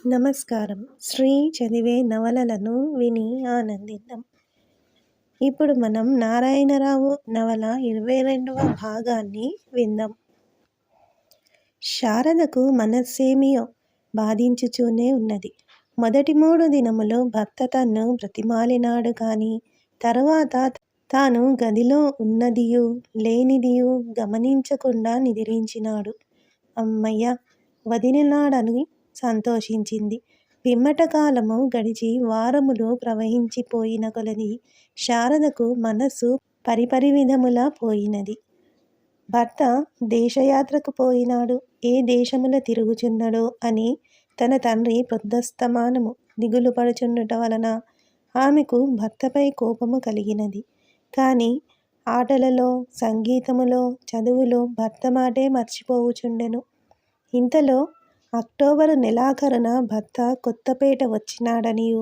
నమస్కారం. శ్రీ చదివే నవలలను విని ఆనందిద్దాం. ఇప్పుడు మనం నారాయణరావు నవల 22వ భాగాన్ని విందాం. శారదకు మనస్సేమియో బాధించుచూనే ఉన్నది. మొదటి 3 దినములు భర్త తన్ను బ్రతిమాలినాడు కాని, తరువాత తాను గదిలో ఉన్నదియూ లేనిదియూ గమనించకుండా నిదురించినాడు. అమ్మయ్య, వదిలినాడని సంతోషించింది. పిమ్మట కాలము గడిచి వారములు ప్రవహించిపోయిన కొలది శారదకు మనస్సు పరిపరి విధముల పోయినది. భర్త దేశయాత్రకు పోయినాడు, ఏ దేశముల తిరుగుచున్నడో అని తన తండ్రి ప్రొద్దస్తమానము దిగులు పడుచుండుట వలన ఆమెకు భర్తపై కోపము కలిగినది. కాని ఆటలలో, సంగీతములో, చదువులో భర్త మాటే మర్చిపోవుచుండెను. ఇంతలో అక్టోబరు నెలాఖరున భర్త కొత్తపేట వచ్చినాడనియూ,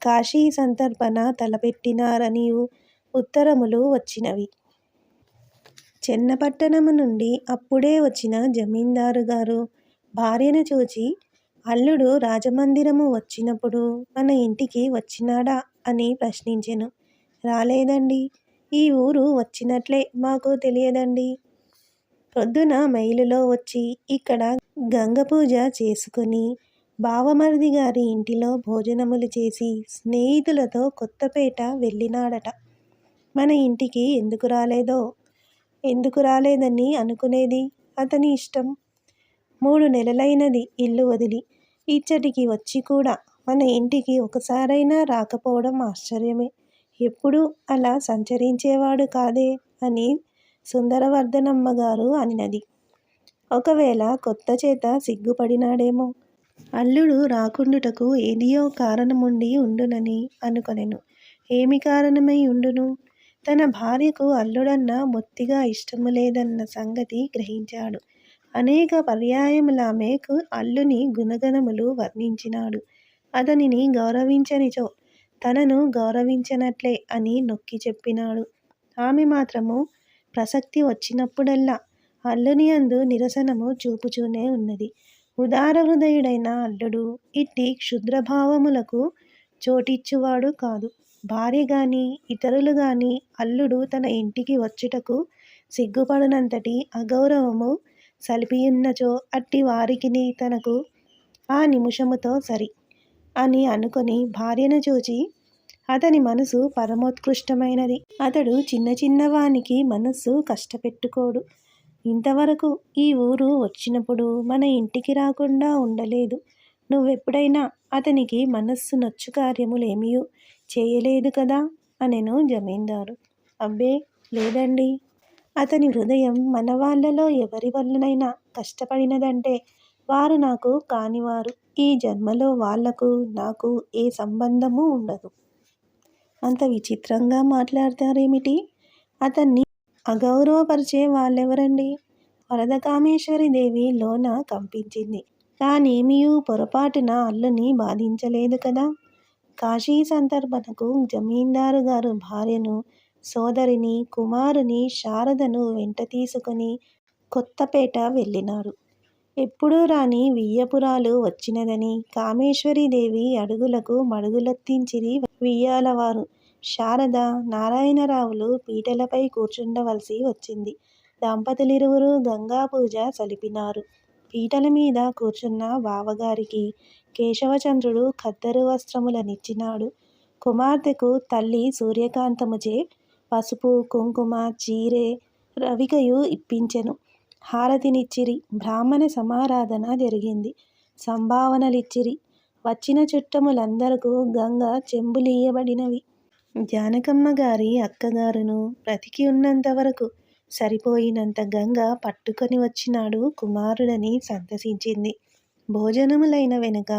కాశీ సంతర్పణ తలపెట్టినారనియూ ఉత్తరములు వచ్చినవి. చెన్నపట్టణము నుండి అప్పుడే వచ్చిన జమీందారుగారు భార్యను చూచి, అల్లుడు రాజమందిరము వచ్చినప్పుడు మన ఇంటికి వచ్చినాడా అని ప్రశ్నించెను. రాలేదండి, ఈ ఊరు వచ్చినట్లే మాకు తెలియదండి. ప్రొద్దున మైలులో వచ్చి ఇక్కడ గంగపూజ చేసుకుని బావమరిది గారి ఇంటిలో భోజనములు చేసి స్నేహితులతో కొత్తపేట వెళ్ళినాడట. మన ఇంటికి ఎందుకు రాలేదని అనుకునేది అతని ఇష్టం. 3 నెలలైనది ఇల్లు వదిలి. ఇచ్చటికి వచ్చి కూడా మన ఇంటికి ఒకసారైనా రాకపోవడం ఆశ్చర్యమే. ఎప్పుడూ అలా సంచరించేవాడు కాదే అని సుందరవర్ధనమ్మగారు అనినది. ఒకవేళ కొత్త చేత సిగ్గుపడినాడేమో. అల్లుడు రాకుండుటకు ఏదియో కారణముండి ఉండునని అనుకొనెను. ఏమి కారణమై ఉండును? తన భార్యకు అల్లుడన్న బొత్తిగా ఇష్టము లేదన్న సంగతి గ్రహించాడు. అనేక పర్యాయములామెకు అల్లుని గుణగణములు వర్ణించినాడు. అతనిని గౌరవించనిచో తనను గౌరవించనట్లే అని నొక్కి చెప్పినాడు. ఆమె మాత్రము ప్రసక్తి వచ్చినప్పుడల్లా అల్లుని యందు నిరసనము చూపుచూనే ఉన్నది. ఉదార హృదయుడైన అల్లుడు ఇట్టి క్షుద్రభావములకు చోటిచ్చువాడు కాదు. భార్య గాని ఇతరులు గాని అల్లుడు తన ఇంటికి వచ్చుటకు సిగ్గుపడనంతటి అగౌరవము సలిపియున్నచో అట్టి వారికిని తనకు ఆ నిముషముతో సరి అని అనుకొని భార్యను చూచి, అతని మనసు పరమోత్కృష్టమైనది. అతడు చిన్నవానికి మనస్సు కష్టపెట్టుకోడు. ఇంతవరకు ఈ ఊరు వచ్చినప్పుడు మన ఇంటికి రాకుండా ఉండలేదు. నువ్వెప్పుడైనా అతనికి మనస్సు నొచ్చు కార్యములేమియూ చేయలేదు కదా అనెను జమీందారు. అబ్బే లేదండి. అతని హృదయం మన వాళ్ళలో ఎవరి వల్లనైనా కష్టపడినదంటే వారు నాకు కానివారు. ఈ జన్మలో వాళ్లకు నాకు ఏ సంబంధమూ ఉండదు. అంత విచిత్రంగా మాట్లాడతారేమిటి? అతన్ని అగౌరవపరిచే వాళ్ళెవరండి? వరదకామేశ్వరీదేవి లోన కంపించింది. తానేమియూ పొరపాటున అల్లుని బాధించలేదు కదా. కాశీ సంతర్పణకు జమీందారు గారు భార్యను, సోదరిని, కుమారుని శారదను వెంట తీసుకొని కొత్తపేట వెళ్ళినారు. ఎప్పుడూ రాని వియ్యపురాలు వచ్చినదని కామేశ్వరీదేవి అడుగులకు మడుగులొత్తించిరి వియ్యాలవారు. శారద, నారాయణరావులు పీటలపై కూర్చుండవలసి వచ్చింది. దంపతులిరువురూ గంగాపూజ సలిపినారు. పీటల మీద కూర్చున్న బావగారికి కేశవచంద్రుడు ఖద్దరు వస్త్రములనిచ్చినాడు. కుమార్తెకు తల్లి సూర్యకాంతముచే పసుపు, కుంకుమ, చీరె, రవికయు ఇప్పించెను. హారతినిచ్చిరి. బ్రాహ్మణ సమారాధన జరిగింది. సంభావనలిచ్చిరి. వచ్చిన చుట్టములందరకు గంగ చెంబులియ్యబడినవి. జానకమ్మగారి అక్కగారును బ్రతికి ఉన్నంతవరకు సరిపోయినంత గంగ పట్టుకొని వచ్చినాడు కుమారుడని సంతసించింది. భోజనములైన వెనుక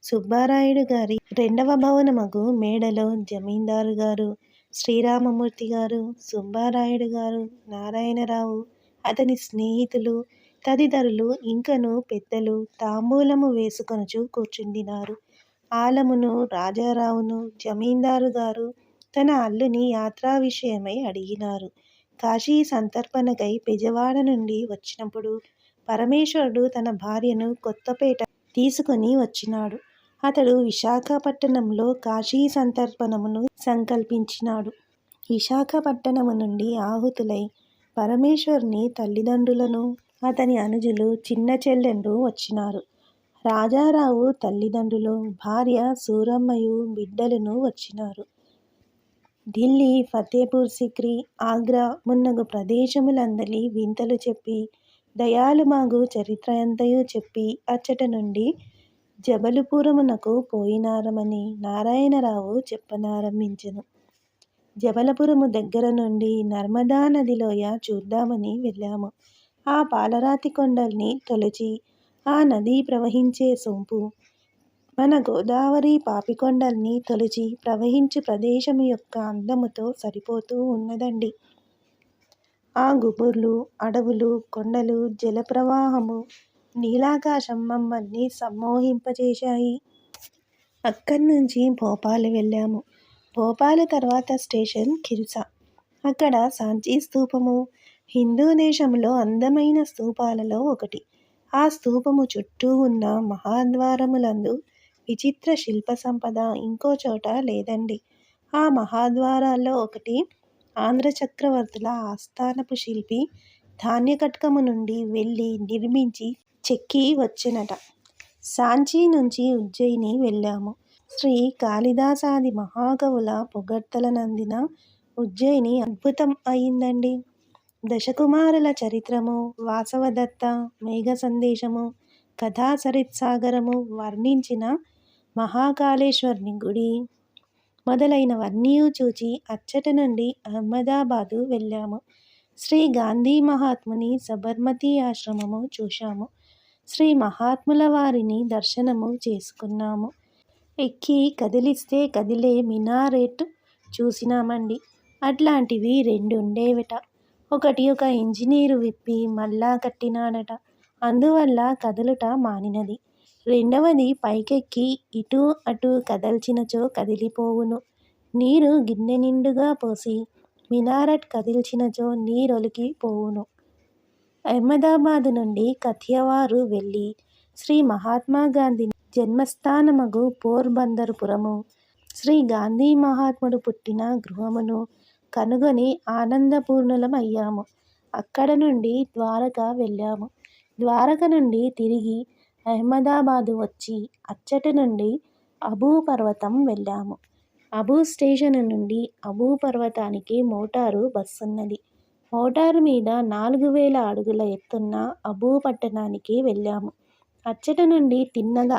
సుబ్బారాయుడు గారి 2వ భవనమగు మేడలో జమీందారుగారు, శ్రీరామమూర్తిగారు, సుబ్బారాయుడు గారు, నారాయణరావు, అతని స్నేహితులు తదితరులు ఇంకను పెద్దలు తాంబూలము వేసుకొనుచు కూర్చుండినారు. ఆలమును, రాజారావును జమీందారుగారు తన అల్లుని యాత్రా విషయమై అడిగినారు. కాశీ సంతర్పణకై బెజవాడ నుండి వచ్చినప్పుడు పరమేశ్వరుడు తన భార్యను కొత్తపేట తీసుకొని వచ్చినాడు. అతడు విశాఖపట్టణంలో కాశీ సంతర్పణమును సంకల్పించినాడు. విశాఖపట్టణము నుండి ఆహుతులై పరమేశ్వరుని తల్లిదండ్రులను, అతని అనుజులు, చిన్న చెల్లెండ్రు వచ్చినారు. రాజారావు తల్లిదండ్రులు, భార్య సూరమ్మయు బిడ్డలను వచ్చినారు. ఢిల్లీ, ఫతేపూర్ సిక్రీ, ఆగ్రా మున్నగు ప్రదేశములందలి వింతలు చెప్పి, దయాళుమాగు చరిత్రయంతయు చెప్పి, అచ్చట నుండి జబలుపురమునకు పోయినారమని నారాయణరావు చెప్పనారంభించెను. జబలపురము దగ్గర నుండి నర్మదా నది లోయ చూద్దామని వెళ్ళాము. ఆ పాలరాతి కొండల్ని తొలచి ఆ నది ప్రవహించే సొంపు మన గోదావరి పాపికొండల్ని తొలిచి ప్రవహించు ప్రదేశము యొక్క అందముతో సరిపోతూ ఉన్నదండి. ఆ గుబుర్లు, అడవులు, కొండలు, జలప్రవాహము, నీలాకాశం మమ్మల్ని సమ్మోహింపచేశాయి. అక్కడి నుంచి భోపాల్ వెళ్ళాము. భోపాల్ తర్వాత స్టేషన్ ఖిల్సా. అక్కడ సాంచీ స్తూపము హిందూ దేశంలో అందమైన స్తూపాలలో ఒకటి. ఆ స్తూపము చుట్టూ ఉన్న మహాద్వారములందు విచిత్ర శిల్ప సంపద ఇంకో చోట లేదండి. ఆ మహాద్వారాల్లో ఒకటి ఆంధ్ర చక్రవర్తుల ఆస్థానపు శిల్పి ధాన్యకటకము నుండి వెళ్ళి నిర్మించి చెక్కి వచ్చెనట. సాంచీ నుంచి ఉజ్జయిని వెళ్ళాము. శ్రీ కాళిదాసాది మహాకవుల పొగడ్తలనందిన ఉజ్జయిని అద్భుతం అయిందండి. దశకుమారుల చరిత్రము, వాసవదత్త, మేఘ సందేశము, కథా సరిత్సాగరము వర్ణించిన మహాకాళేశ్వరుని గుడి మొదలైనవన్నీ చూచి అచ్చట నుండి అహ్మదాబాదు వెళ్ళాము. శ్రీ గాంధీ మహాత్ముని సబర్మతి ఆశ్రమము చూశాము. శ్రీ మహాత్ముల వారిని దర్శనము చేసుకున్నాము. ఎక్కి కదిలిస్తే కదిలే మినారెట్ చూసినామండి. అట్లాంటివి 2 ఉండేవిట. ఒకటి ఒక ఇంజనీరు విప్పి మళ్ళా కట్టినాడట. అందువల్ల కదలుట మానినది. రెండవది పైకెక్కి ఇటూ అటూ కదల్చినచో కదిలిపోవును. నీరు గిన్నె నిండుగా పోసి మినారెట్ కదిల్చినచో నీరొలికి పోవును. అహ్మదాబాదు నుండి కథియవారు వెళ్ళి శ్రీ మహాత్మా గాంధీ జన్మస్థానమగు పోర్బందరుపురము, శ్రీ గాంధీ మహాత్ముడు పుట్టిన గృహమును కనుగొని ఆనందపూర్ణులమయ్యాము. అక్కడ నుండి ద్వారక వెళ్ళాము. ద్వారక నుండి తిరిగి అహ్మదాబాదు వచ్చి అచ్చట నుండి అబూ పర్వతం వెళ్ళాము. అబూ స్టేషను నుండి అబూ పర్వతానికి మోటారు బస్సున్నది. మోటారు మీద 4000 అడుగుల ఎత్తున్న అబూ పట్టణానికి వెళ్ళాము. అచ్చట నుండి తిన్నగా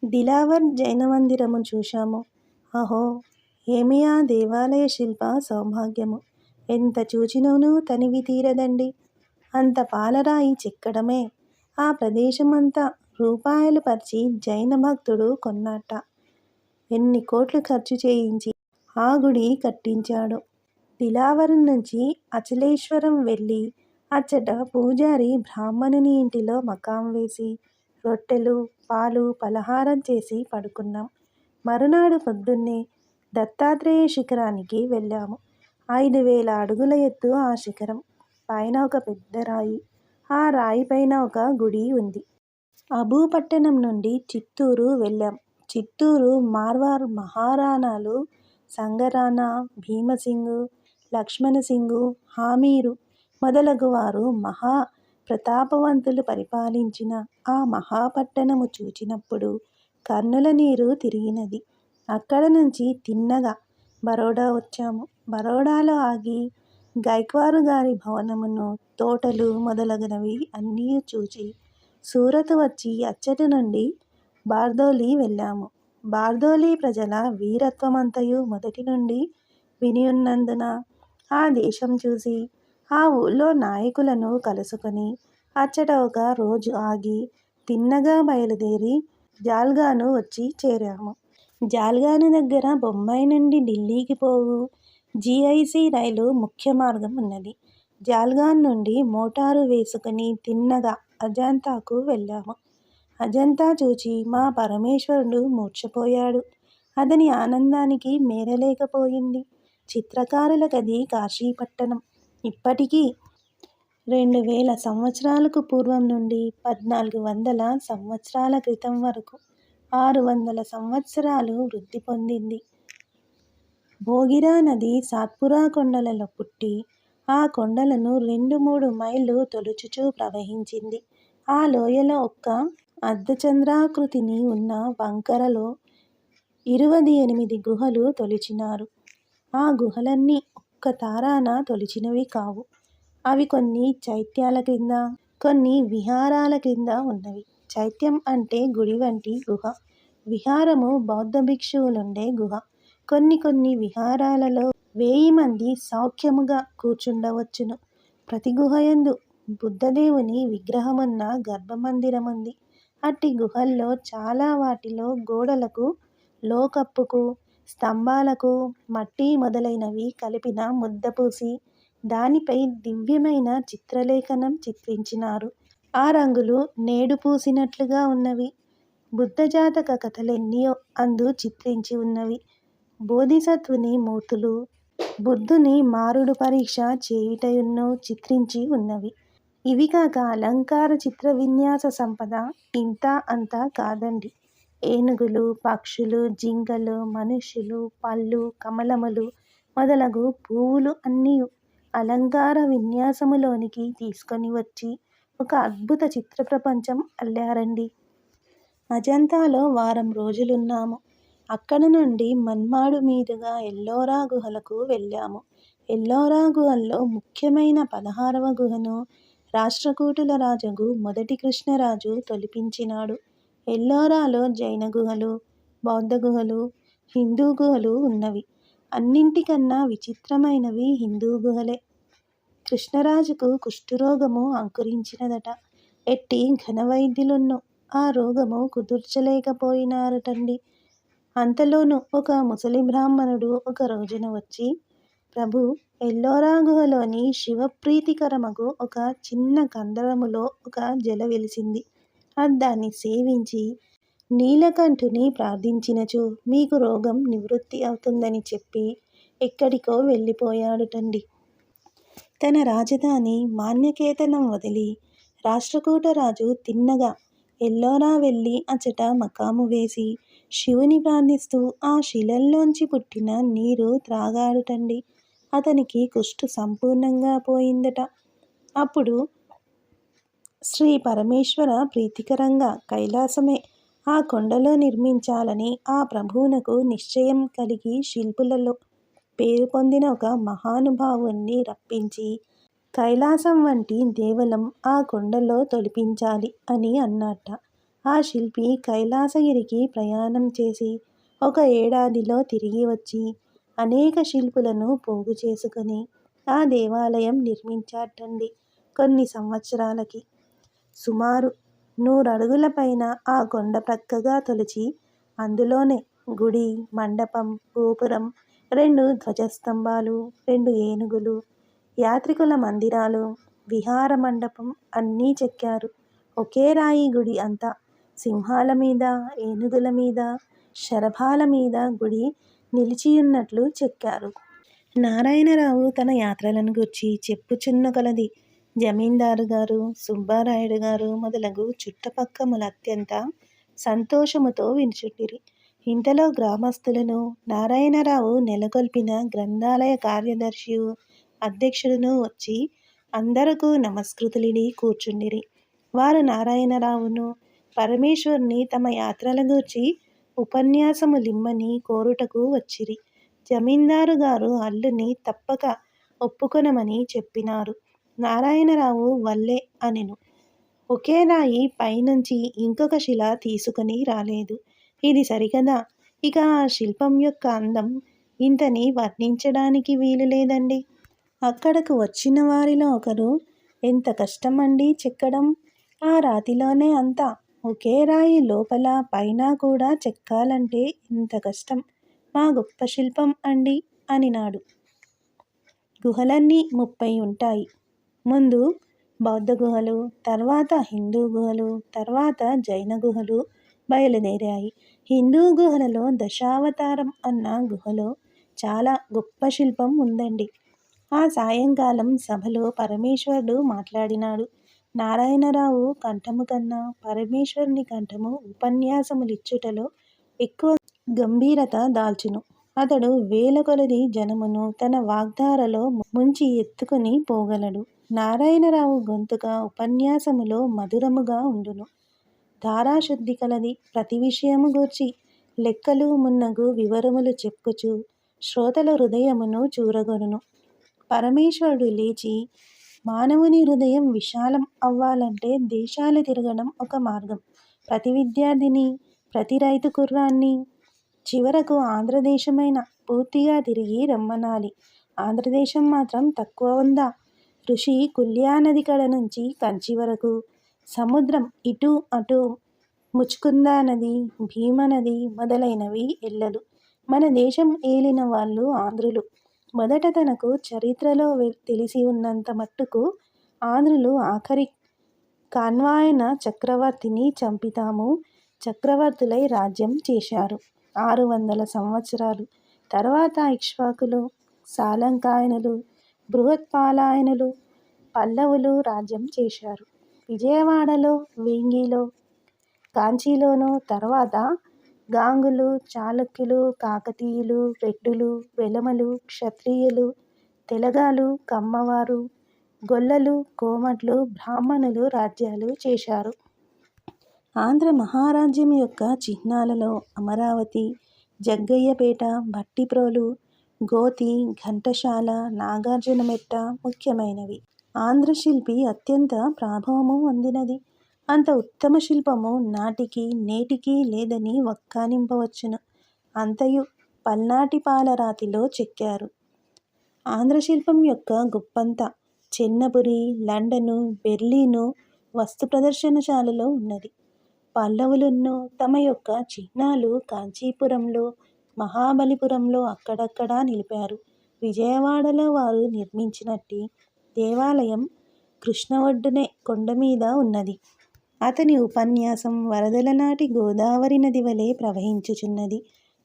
దిలావర్ జైనమందిరము చూశాము. అహో, ఏమి ఆ దేవాలయ శిల్ప సౌభాగ్యము! ఎంత చూచినను తనివి తీరదండి. అంత పాలరాయి చెక్కడమే. ఆ ప్రదేశమంతా రూపాయలు పరిచి జైన భక్తుడు కొన్నట్ట. ఎన్ని కోట్లు ఖర్చు చేయించి ఆ గుడి కట్టించాడో. దిలావరం నుంచి అచలేశ్వరం వెళ్ళి అచ్చట పూజారి బ్రాహ్మణుని ఇంటిలో మకాం వేసి రొట్టెలు, పాలు, పలహారం చేసి పడుకున్నాం. మరునాడు పొద్దున్నే దత్తాత్రేయ శిఖరానికి వెళ్ళాము. 5000 అడుగుల ఎత్తు ఆ శిఖరం. పైన ఒక పెద్ద రాయి. ఆ రాయి పైన ఒక గుడి ఉంది. అబూ పట్టణం నుండి చిత్తూరు వెళ్ళాం. చిత్తూరు మార్వార్ మహారాణాలు సంగరానా, భీమసింగు, లక్ష్మణసింగు, హామీరు మొదలగు వారు మహా ప్రతాపవంతులు పరిపాలించిన ఆ మహాపట్టణము చూచినప్పుడు కన్నుల నీరు తిరిగినది. అక్కడ నుంచి తిన్నగా బరోడా వచ్చాము. బరోడాలో ఆగి గైక్వారు గారి భవనమును, తోటలు మొదలగునవి అన్నీ చూచి సూరత్ వచ్చి అచ్చటి నుండి బార్దోలి వెళ్ళాము. బార్దోలి ప్రజల వీరత్వమంతయు మొదటి నుండి వినియున్నందున ఆ దేశం చూసి ఆ ఊళ్ళో నాయకులను కలుసుకొని అచ్చట ఒక రోజు ఆగి తిన్నగా బయలుదేరి జాల్గాను వచ్చి చేరాము. జాల్గాను దగ్గర బొంబాయి నుండి ఢిల్లీకి పోవు GIC రైలు ముఖ్య మార్గం ఉన్నది. జాల్గాన్ నుండి మోటారు వేసుకుని తిన్నగా అజంతాకు వెళ్ళాము. అజంతా చూచి మా పరమేశ్వరుడు మూర్ఛపోయాడు. అతని ఆనందానికి మేరలేకపోయింది. చిత్రకారుల గది కాశీపట్టణం. ఇప్పటికీ 2000 సంవత్సరాలకు పూర్వం నుండి 1400 సంవత్సరాల క్రితం వరకు 600 సంవత్సరాలు వృద్ధి పొందింది. భోగిరా నది సాత్పురా కొండలలో పుట్టి ఆ కొండలను 2-3 మైళ్ళు తొలుచుచూ ప్రవహించింది. ఆ లోయలో ఒక్క అర్ధచంద్రాకృతిని ఉన్న వంకరలో 28 గుహలు తొలిచినారు. ఆ గుహలన్నీ ఒక్క తారాన తొలిచినవి కావు. అవి కొన్ని చైత్యాల క్రింద, కొన్ని విహారాల క్రింద ఉన్నవి. చైత్యం అంటే గుడి వంటి గుహ. విహారము బౌద్ధ భిక్షువులుండే గుహ. కొన్ని విహారాలలో 1000 మంది సౌఖ్యముగా కూర్చుండవచ్చును. ప్రతి గుహయందు బుద్ధదేవుని విగ్రహమున్న గర్భమందిరముంది. అట్టి గుహల్లో చాలా వాటిలో గోడలకు, లోకప్పుకు, స్తంభాలకు మట్టి మొదలైనవి కలిపిన ముద్ద పూసి దానిపై దివ్యమైన చిత్రలేఖనం చిత్రించినారు. ఆ రంగులు నేడు పూసినట్లుగా ఉన్నవి. బుద్ధ జాతక కథలెన్నియో అందు చిత్రించి ఉన్నవి. బోధిసత్వుని మూర్తులు, బుద్ధుని మారుడు పరీక్ష చేయుటయున్నూ చిత్రించి ఉన్నవి. ఇవి కాక అలంకార చిత్ర విన్యాస సంపద ఇంతా అంతా కాదండి. ఏనుగులు, పక్షులు, జింకలు, మనుష్యులు, పళ్ళు, కమలములు మొదలగు పువ్వులు అన్నియు అలంకార విన్యాసములోనికి తీసుకొని వచ్చి ఒక అద్భుత చిత్ర ప్రపంచం అల్లారండి. అజంతాలో వారం రోజులున్నాము. అక్కడ నుండి మన్మాడు మీదుగా ఎల్లోరా గుహలకు వెళ్ళాము. ఎల్లోరా గుహల్లో ముఖ్యమైన 16వ గుహను రాష్ట్రకూటుల రాజగు మొదటి కృష్ణరాజు తొలిపించినాడు. ఎల్లోరాలో జైన గుహలు, బౌద్ధ గుహలు, హిందూ గుహలు ఉన్నవి. అన్నింటికన్నా విచిత్రమైనవి హిందూ గుహలే. కృష్ణరాజుకు కుష్ఠురోగము అంకురించినదట. ఎట్టి ఘనవైద్యులున్నో ఆ రోగము కుదుర్చలేకపోయినారటండి. అంతలోను ఒక ముసలి బ్రాహ్మణుడు ఒక రోజున వచ్చి, ప్రభూ, ఎల్లోరా గుహలోని శివప్రీతికరమగు ఒక చిన్న కందరములో ఒక జల వెలిసింది. దాన్ని సేవించి నీలకంఠుని ప్రార్థించినచో మీకు రోగం నివృత్తి అవుతుందని చెప్పి ఎక్కడికో వెళ్ళిపోయాడుటండి. తన రాజధాని మాన్యకేతనం వదిలి రాష్ట్రకూటరాజు తిన్నగా ఎల్లోరా వెళ్ళి అచట మకాము వేసి శివుని ప్రార్థిస్తూ ఆ శిలల్లోంచి పుట్టిన నీరు త్రాగాడుటండి. అతనికి కుష్ఠు సంపూర్ణంగా పోయిందట. అప్పుడు శ్రీ పరమేశ్వర ప్రీతికరంగా కైలాసమే ఆ కొండలో నిర్మించాలని ఆ ప్రభువునకు నిశ్చయం కలిగి శిల్పులలో పేరు పొందిన ఒక మహానుభావుణ్ణి రప్పించి కైలాసం వంటి దేవలం ఆ కొండలో తొలిపించాలి అని అన్నట్ట. ఆ శిల్పి కైలాసగిరికి ప్రయాణం చేసి 1 ఏడాదిలో తిరిగి వచ్చి అనేక శిల్పులను పోగు చేసుకొని ఆ దేవాలయం నిర్మించాటండి. కొన్ని సంవత్సరాలకి సుమారు 100 అడుగుల పైన ఆ కొండ ప్రక్కగా తొలిచి అందులోనే గుడి, మండపం, గోపురం, 2 ధ్వజస్తంభాలు, 2 ఏనుగులు, యాత్రికుల మందిరాలు, విహార మండపం అన్నీ చెక్కారు. ఒకే రాయి గుడి అంతా. సింహాల మీద, ఏనుగుల మీద, శరభాల మీద గుడి నిలిచియున్నట్లు చెక్కారు. నారాయణరావు తన యాత్రలను గూర్చి చెప్పుచున్న కొలది జమీందారు గారు, సుబ్బారాయుడు గారు మొదలగు చుట్టపక్కముల అత్యంత సంతోషముతో వినుచుండిరి. ఇంతలో గ్రామస్థులను, నారాయణరావు నెలకొల్పిన గ్రంథాలయ కార్యదర్శియు, అధ్యక్షుడును వచ్చి అందరకు నమస్కృతులిడి కూర్చుండిరి. వారు నారాయణరావును, పరమేశ్వరుని తమ యాత్రల గూర్చి ఉపన్యాసములిమ్మని కోరుటకు వచ్చిరి. జమీందారు గారు అల్లుని తప్పక ఒప్పుకొనమని చెప్పినారు. నారాయణరావు వల్లే అనెను. ఒకే రాయి పైనుంచి ఇంకొక శిల తీసుకొని రాలేదు. ఇది సరికదా. ఇక ఆ శిల్పం యొక్క అందం ఇంతని వర్ణించడానికి వీలు లేదండి. అక్కడకు వచ్చిన వారిలో ఒకరు, ఎంత కష్టమండి చెక్కడం. ఆ రాతిలోనే అంతా. ఒకే రాయి లోపల పైన కూడా చెక్కాలంటే ఎంత కష్టం. మా గొప్ప శిల్పం అండి అనినాడు. గుహలన్నీ 30 ఉంటాయి. ముందు బౌద్ధ గుహలు, తర్వాత హిందూ గుహలు, తర్వాత జైన గుహలు బయలుదేరాయి. హిందూ గుహలలో దశావతారం అన్న గుహలో చాలా గొప్ప శిల్పం ఉందండి. ఆ సాయంకాలం సభలో పరమేశ్వరుడు మాట్లాడినాడు. నారాయణరావు కంఠము కన్నా పరమేశ్వరుని కంఠము ఉపన్యాసములిచ్చుటలో ఎక్కువ గంభీరత దాల్చును. అతడు వేల కొలది జనమును తన వాగ్ధారలో ముంచి ఎత్తుకుని పోగలడు. నారాయణరావు గొంతుక ఉపన్యాసములో మధురముగా ఉండును. ధారాశుద్ధి కలది. ప్రతి విషయము గూర్చి లెక్కలు మున్నగు వివరములు చెప్పుచు శ్రోతల హృదయమును చూరగొనును. పరమేశ్వరుడు లేచి, మానవుని హృదయం విశాలం అవ్వాలంటే దేశాలు తిరగడం ఒక మార్గం. ప్రతి విద్యార్థిని, ప్రతి రైతు కుర్రాన్ని చివరకు ఆంధ్రదేశమైనా పూర్తిగా తిరిగి రమ్మనాలి. ఆంధ్రదేశం మాత్రం తక్కువ ఉందా? ఋషి కుల్యానది కడ నుంచి కంచి వరకు, సముద్రం ఇటు అటు, ముచ్కుందా నది, భీమనది మొదలైనవి ఎల్లలు. మన దేశం ఏలిన వాళ్ళు ఆంధ్రులు. మొదట తనకు చరిత్రలో తెలిసి ఉన్నంత మట్టుకు ఆంధ్రులు ఆఖరి కాన్వాయన చక్రవర్తిని చంపితాము చక్రవర్తులై రాజ్యం చేశారు 600 సంవత్సరాలు. తర్వాత ఇక్ష్వాకులు, సాలంకాయనులు, బృహత్పాలాయనులు, పల్లవులు రాజ్యం చేశారు. విజయవాడలో, వేంగిలో, కాంచీలోనూ, తర్వాత గాంగులు, చాళుక్యులు, కాకతీయులు, రెడ్డులు, వెలమలు, క్షత్రియులు, తెలగాలు, కమ్మవారు, గొల్లలు, కోమట్లు, బ్రాహ్మణులు రాజ్యాలు చేశారు. ఆంధ్ర మహారాజ్యం యొక్క చిహ్నాలలో అమరావతి, జగ్గయ్యపేట, భట్టిప్రోలు, గోతి, ఘంటసాల, నాగార్జునమెట్ట ముఖ్యమైనవి. ఆంధ్ర శిల్పి అత్యంత ప్రాభవము పొందినది. అంత ఉత్తమ శిల్పము నాటికి నేటికి లేదని వక్కానింపవచ్చును. అంతయు పల్నాటి పాలరాతిలో చెక్కారు. ఆంధ్రశిల్పం యొక్క గొప్పంతా చెన్నపురి, లండను, బెర్లిను వస్తు ప్రదర్శనశాలలో ఉన్నది. పల్లవులున్నూ తమ యొక్క చిహ్నాలు కాంచీపురంలో, మహాబలిపురంలో అక్కడక్కడా నిలిపారు. విజయవాడలో వారు నిర్మించినట్టి దేవాలయం కృష్ణ ఒడ్డునే కొండమీద ఉన్నది. అతని ఉపన్యాసం వరదల నాటి గోదావరి నది వలె ప్రవహించుచున్నది.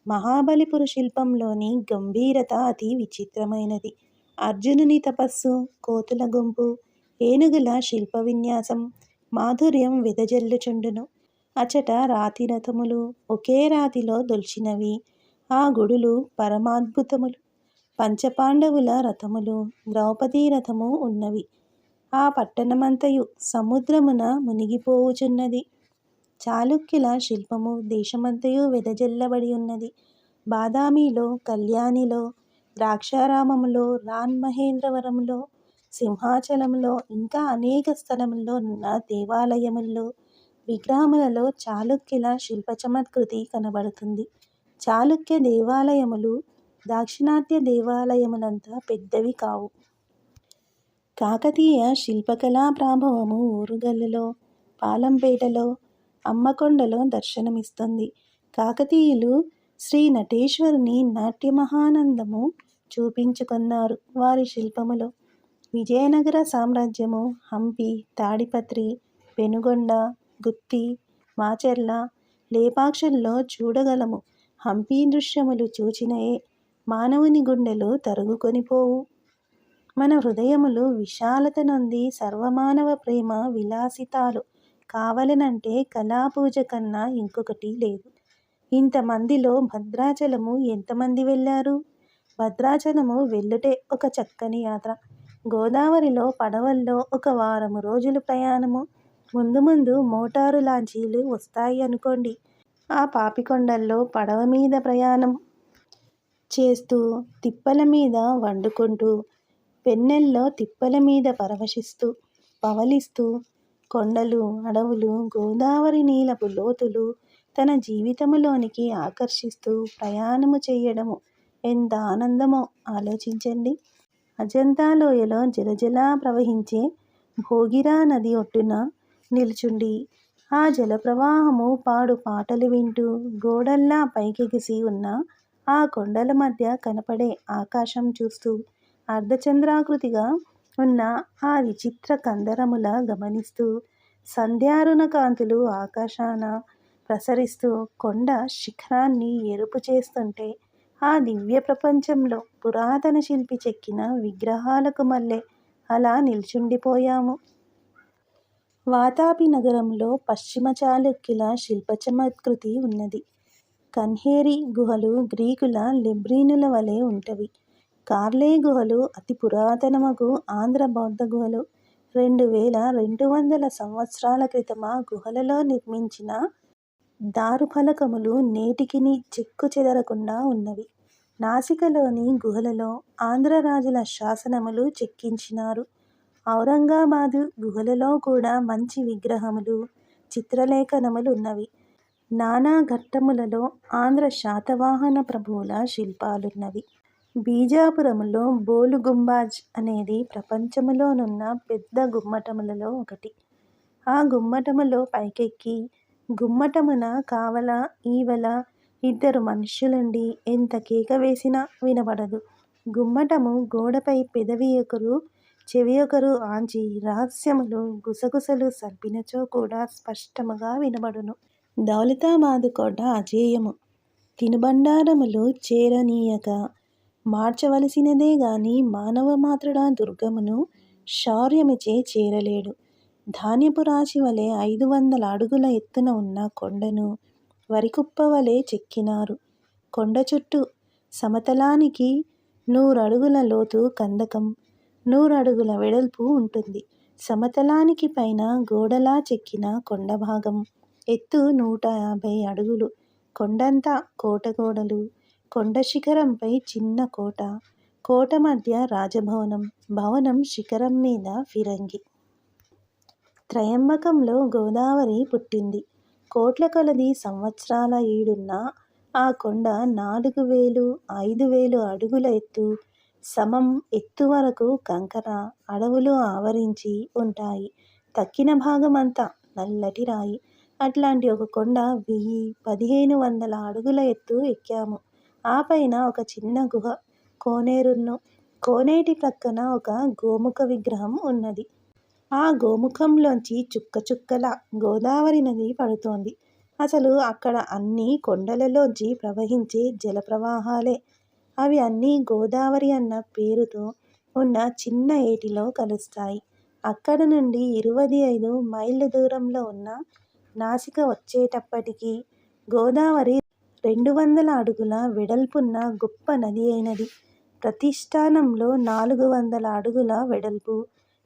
మహాబలిపుర శిల్పంలోని గంభీరత అతి విచిత్రమైనది. అర్జునుని తపస్సు, కోతుల గుంపు, ఏనుగుల శిల్ప విన్యాసం మాధుర్యం వెదజల్లుచుండును. అచట రాతి రథములు ఒకే రాతిలో దొల్చినవి. ఆ గుడులు పరమాద్భుతములు. పంచపాండవుల రథములు, ద్రౌపదీ రథము ఉన్నవి. ఆ పట్టణమంతయు సముద్రమున మునిగిపోవుచున్నది. చాళుక్యుల శిల్పము దేశమంతయు వెదజల్లబడి ఉన్నది. బాదామిలో, కళ్యాణిలో, ద్రాక్షారామములో, రాన్మహేంద్రవరములో, సింహాచలంలో ఇంకా అనేక స్థలముల్లో ఉన్న దేవాలయముల్లో, విగ్రహములలో చాళుక్యుల శిల్ప చమత్కృతి కనబడుతుంది. చాళుక్య దేవాలయములు దాక్షిణాత్య దేవాలయములంత పెద్దవి కావు. కాకతీయ శిల్పకళా ప్రాభవము ఓరుగల్లులో, పాలంపేటలో, అమ్మకొండలో దర్శనమిస్తుంది. కాకతీయులు శ్రీ నటేశ్వరుని నాట్యమహానందము చూపించుకొన్నారు వారి శిల్పములో. విజయనగర సామ్రాజ్యము హంపి, తాడిపత్రి, పెనుగొండ, గుత్తి, మాచెర్ల, లేపాక్షుల్లో చూడగలము. హంపి దృశ్యములు చూచినయే మానవుని గుండెలు తరుగుకొనిపోవు. మన హృదయములు విశాలత నొంది సర్వమానవ ప్రేమ విలాసితాలు కావలెనంటే కళాపూజ కన్నా ఇంకొకటి లేదు. ఇంతమందిలో భద్రాచలము ఎంతమంది వెళ్ళారు? భద్రాచలము వెళ్ళుటే ఒక చక్కని యాత్ర. గోదావరిలో పడవల్లో ఒక వారము రోజులు ప్రయాణము. ముందు ముందు మోటారు లాంచీలు వస్తాయి అనుకోండి. ఆ పాపికొండల్లో పడవ మీద ప్రయాణం చేస్తూ, తిప్పల మీద వండుకుంటూ, పెన్నెల్లో తిప్పల మీద పరవశిస్తూ, పవలిస్తూ, కొండలు, అడవులు, గోదావరి నీలపు లోతులు తన జీవితములోనికి ఆకర్షిస్తూ ప్రయాణము చేయడము ఎంత ఆనందమో ఆలోచించండి. అజంతా లోయలో జలజలా ప్రవహించే భోగిరా నది ఒడ్డున నిల్చుండి ఆ జలప్రవాహము పాడు పాటలు వింటూ గోడల్లా పైకెగిసి ఉన్న ఆ కొండల మధ్య కనపడే ఆకాశం చూస్తూ అర్ధచంద్రాకృతిగా ఉన్న ఆ విచిత్ర కందరముల గమనిస్తూ సంధ్యారుణ కాంతులు ఆకాశాన ప్రసరిస్తూ కొండ శిఖరాన్ని ఎరుపు చేస్తుంటే ఆ దివ్య ప్రపంచంలో పురాతన శిల్పి చెక్కిన విగ్రహాలకు మళ్ళీ అలా నిల్చుండిపోయాము. వాతాపి నగరంలో పశ్చిమ చాళుక్యుల శిల్పచమత్కృతి ఉన్నది. కన్హేరి గుహలు గ్రీకుల లెబ్రీనుల వలె ఉంటవి. కార్లే గుహలు అతి పురాతనమగు ఆంధ్ర బౌద్ధ గుహలు. 2200 సంవత్సరాల క్రితం ఆ గుహలలో నిర్మించిన దారుఫలకములు నేటికిని చెక్కు చెదరకుండా ఉన్నవి. నాసికలోని గుహలలో ఆంధ్ర రాజుల శాసనములు చెక్కించినారు. ఔరంగాబాదు గుహలలో కూడా మంచి విగ్రహములు, చిత్రలేఖనములు ఉన్నవి. నానా ఘట్టములలో ఆంధ్ర శాతవాహన ప్రభువుల శిల్పాలున్నవి. బీజాపురములో బోలు గుంబాజ్ అనేది ప్రపంచములోనున్న పెద్ద గుమ్మటములలో ఒకటి. ఆ గుమ్మటములో పైకెక్కి గుమ్మటమున కావల ఈవల 2 మనుష్యులుండి ఎంత కేక వేసినా వినబడదు. గుమ్మటము గోడపై పెదవి ఒకరు చెవి ఒకరు ఆంచి రహస్యములు గుసగుసలు సర్పినచో కూడా స్పష్టముగా వినబడును. దౌలతాబాదు కోట అజేయము. తినుబండారములు చేరనీయక మార్చవలసినదే గాని మానవ మాత్రుడా దుర్గమును శౌర్యముచే చేరలేడు. ధాన్యపు రాశి వలె 500 అడుగుల ఎత్తున ఉన్న కొండను వరికుప్ప వలె చెక్కినారు. కొండ చుట్టూ సమతలానికి 100 అడుగుల లోతు కందకం, 100 అడుగుల వెడల్పు ఉంటుంది. సమతలానికి పైన గోడలా చెక్కిన కొండభాగం ఎత్తు 150 అడుగులు. కొండంతా కోట గోడలు, కొండ శిఖరంపై చిన్న కోట, కోట మధ్య రాజభవనం, భవనం శిఖరం మీద ఫిరంగి. త్రయంబకంలో గోదావరి పుట్టింది. కోట్ల కొలది సంవత్సరాల ఈడున్న ఆ కొండ 4000, 5000 అడుగుల ఎత్తు, సమం ఎత్తు వరకు కంకర అడవులు ఆవరించి ఉంటాయి. తక్కిన భాగమంతా నల్లటి రాయి. అట్లాంటి ఒక కొండ 1000-1500 అడుగుల ఎత్తు ఎక్కాము. ఆ పైన ఒక చిన్న గుహ కోనేరును. కోనేటి ప్రక్కన ఒక గోముఖ విగ్రహం ఉన్నది. ఆ గోముఖంలోంచి చుక్క చుక్కల గోదావరి నది పడుతోంది. అసలు అక్కడ అన్నీ కొండలలోంచి ప్రవహించే జలప్రవాహాలే. అవి అన్నీ గోదావరి అన్న పేరుతో ఉన్న చిన్న ఏటిలో కలుస్తాయి. అక్కడ నుండి 25 మైళ్ళ దూరంలో ఉన్న నాసిక వచ్చేటప్పటికి గోదావరి 200 అడుగుల వెడల్పున్న గొప్ప నది అయినది. ప్రతిష్టానంలో 400 అడుగుల వెడల్పు,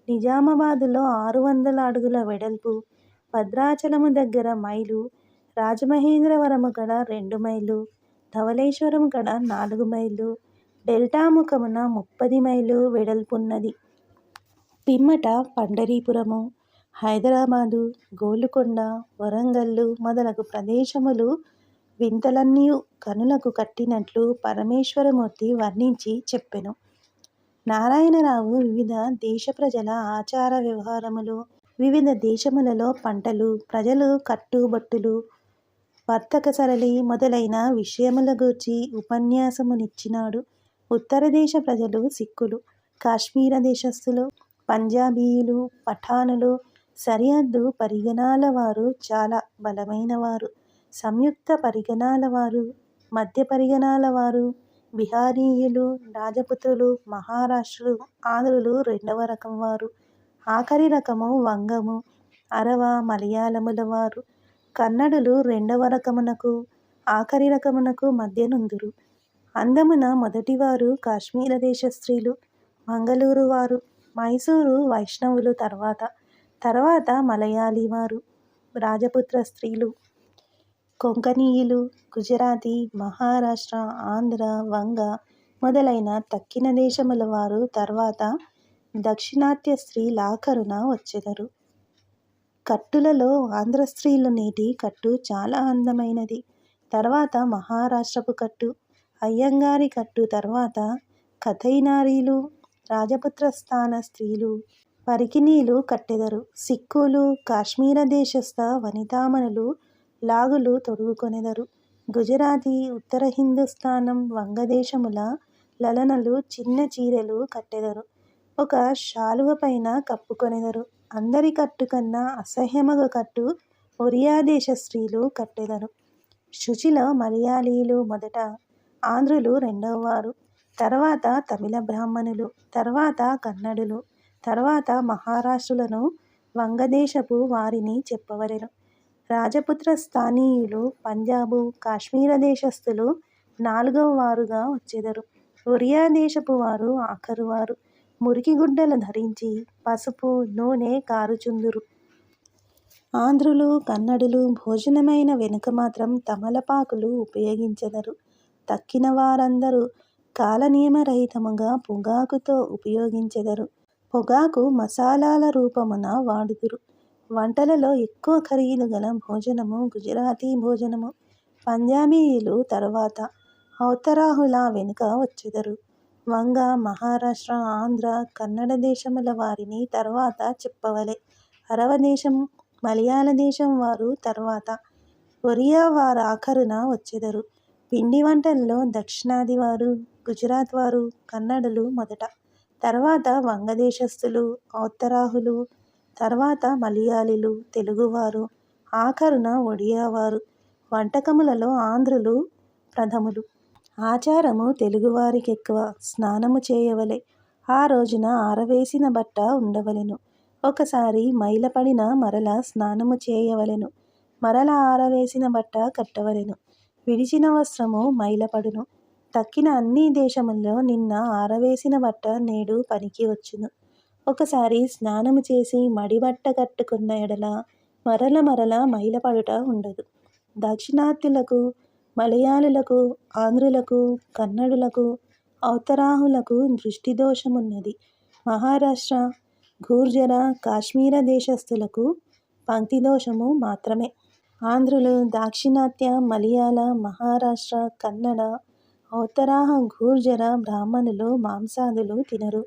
నిజామాబాదులో 600 అడుగుల వెడల్పు, భద్రాచలము దగ్గర మైలు, రాజమహేంద్రవరము కడ 2 మైళ్ళు, ధవళేశ్వరము కడ 4 మైళ్ళు, డెల్టా ముఖమున 30 మైళ్ళు వెడల్పున్నది. పిమ్మట పండరీపురము, హైదరాబాదు, గోలుకొండ, వరంగల్లు మొదలగు ప్రదేశములు వింతలన్నీయు కనులకు కట్టినట్లు పరమేశ్వరమూర్తి వర్ణించి చెప్పెను. నారాయణరావు వివిధ దేశ ప్రజల ఆచార వ్యవహారములు, వివిధ దేశములలో పంటలు, ప్రజలు కట్టుబొట్టులు, వర్తక సరళి మొదలైన విషయముల గూర్చి ఉపన్యాసమునిచ్చినాడు. ఉత్తర దేశ ప్రజలు సిక్కులు, కాశ్మీర దేశస్థులు, పంజాబీయులు, పఠానులు, సరిహద్దు పరిగణాల వారు చాలా బలమైనవారు, సంయుక్త పరిగణాల వారు, మధ్య పరిగణాల వారు, బిహారీయులు, రాజపుత్రులు, మహారాష్ట్రులు, ఆంధ్రులు 2వ రకం వారు, ఆఖరి రకము వంగము, అరవ, మలయాళముల వారు, కన్నడులు 2వ రకమునకు, ఆఖరి రకమునకు మధ్యనుందురు. అందమున మొదటివారు కాశ్మీర దేశ స్త్రీలు, మంగళూరు వారు, మైసూరు వైష్ణవులు తర్వాత మలయాళీ వారు, రాజపుత్ర స్త్రీలు, కొంకణీయులు, గుజరాతీ, మహారాష్ట్ర, ఆంధ్ర, వంగ మొదలైన తక్కిన దేశముల వారు తర్వాత దక్షిణాత్య స్త్రీలాఖరున వచ్చెదరు. కట్టులలో ఆంధ్ర స్త్రీలు నేటి కట్టు చాలా అందమైనది. తర్వాత మహారాష్ట్రపు కట్టు, అయ్యంగారి కట్టు తర్వాత కథైనారీలు, రాజపుత్ర స్థాన స్త్రీలు, పరికిణీలు కట్టెదరు. సిక్కులు, కాశ్మీర దేశస్థ వనితామణులు లాగులు తొడుగుకొనెదరు. గుజరాతీ, ఉత్తర హిందుస్థానం, వంగదేశముల లలనలు చిన్న చీరెలు కట్టెదరు. ఒక శాలువ పైన కప్పుకొనెదరు. అందరి కట్టు కన్నా అసహ్యమగు కట్టు ఒరియా దేశ స్త్రీలు కట్టెదరు. శుచిలో మలయాళీలు మొదట, ఆంధ్రులు రెండవవారు, తర్వాత తమిళ బ్రాహ్మణులు, తర్వాత కన్నడులు, తర్వాత మహారాష్ట్రులను వంగదేశపు వారిని చెప్పవలెను. రాజపుత్ర స్థానీయులు పంజాబు, కాశ్మీర దేశస్థులు నాలుగవ వారుగా వచ్చెదరు. ఒరియా దేశపు వారు ఆఖరువారు. మురికి గుడ్డలు ధరించి పసుపు నూనె కారుచుందురు. ఆంధ్రులు కన్నడులు భోజనమైన వెనుక మాత్రం తమలపాకులు ఉపయోగించెదరు. తక్కిన వారందరూ కాలనియమరహితముగా పొగాకుతో ఉపయోగించెదరు. పొగాకు మసాలాల రూపమున వాడుదురు. వంటలలో ఎక్కువ ఖరీదు గల భోజనము గుజరాతీ భోజనము. పంజాబీయులు తరువాత, ఔత్తరాహుల వెనుక వచ్చెదరు. వంగ, మహారాష్ట్ర, ఆంధ్ర, కన్నడ దేశముల వారిని తరువాత చెప్పవలె. అరవ దేశం, మలయాళ దేశం వారు తరువాత, ఒరియా వారాఖరున వచ్చెదరు. పిండి వంటల్లో దక్షిణాది వారు, గుజరాత్ వారు, కన్నడులు మొదట, తర్వాత వంగదేశస్థులు, ఔత్తరాహులు, తర్వాత మలయాళీలు, తెలుగువారు, ఆఖరున ఒడియావారు. వంటకములలో ఆంధ్రులు ప్రథములు. ఆచారము తెలుగువారికెక్కువ. స్నానము చేయవలె. ఆ రోజున ఆరవేసిన బట్ట ఉండవలెను. ఒకసారి మైలపడిన మరల స్నానము చేయవలెను. మరల ఆరవేసిన బట్ట కట్టవలెను. విడిచిన వస్త్రము మైలపడును. తక్కిన అన్ని దేశముల్లో నిన్న ఆరవేసిన బట్ట నేడు పనికి వచ్చును. ఒకసారి స్నానము చేసి మడిబట్ట కట్టుకున్న ఎడల మరల మైలపడుట ఉండదు. దాక్షిణాత్యులకు, మలయాళులకు, ఆంధ్రులకు, కన్నడులకు, ఔత్తరాహులకు దృష్టిదోషమున్నది. మహారాష్ట్ర, గుర్జర, కాశ్మీర దేశస్థులకు పంక్తిదోషము మాత్రమే. ఆంధ్రులు, దాక్షిణాత్య, మలయాళ, మహారాష్ట్ర, కన్నడ, ఔత్తరాహ, గుర్జర బ్రాహ్మణులు మాంసాదులు తినరు.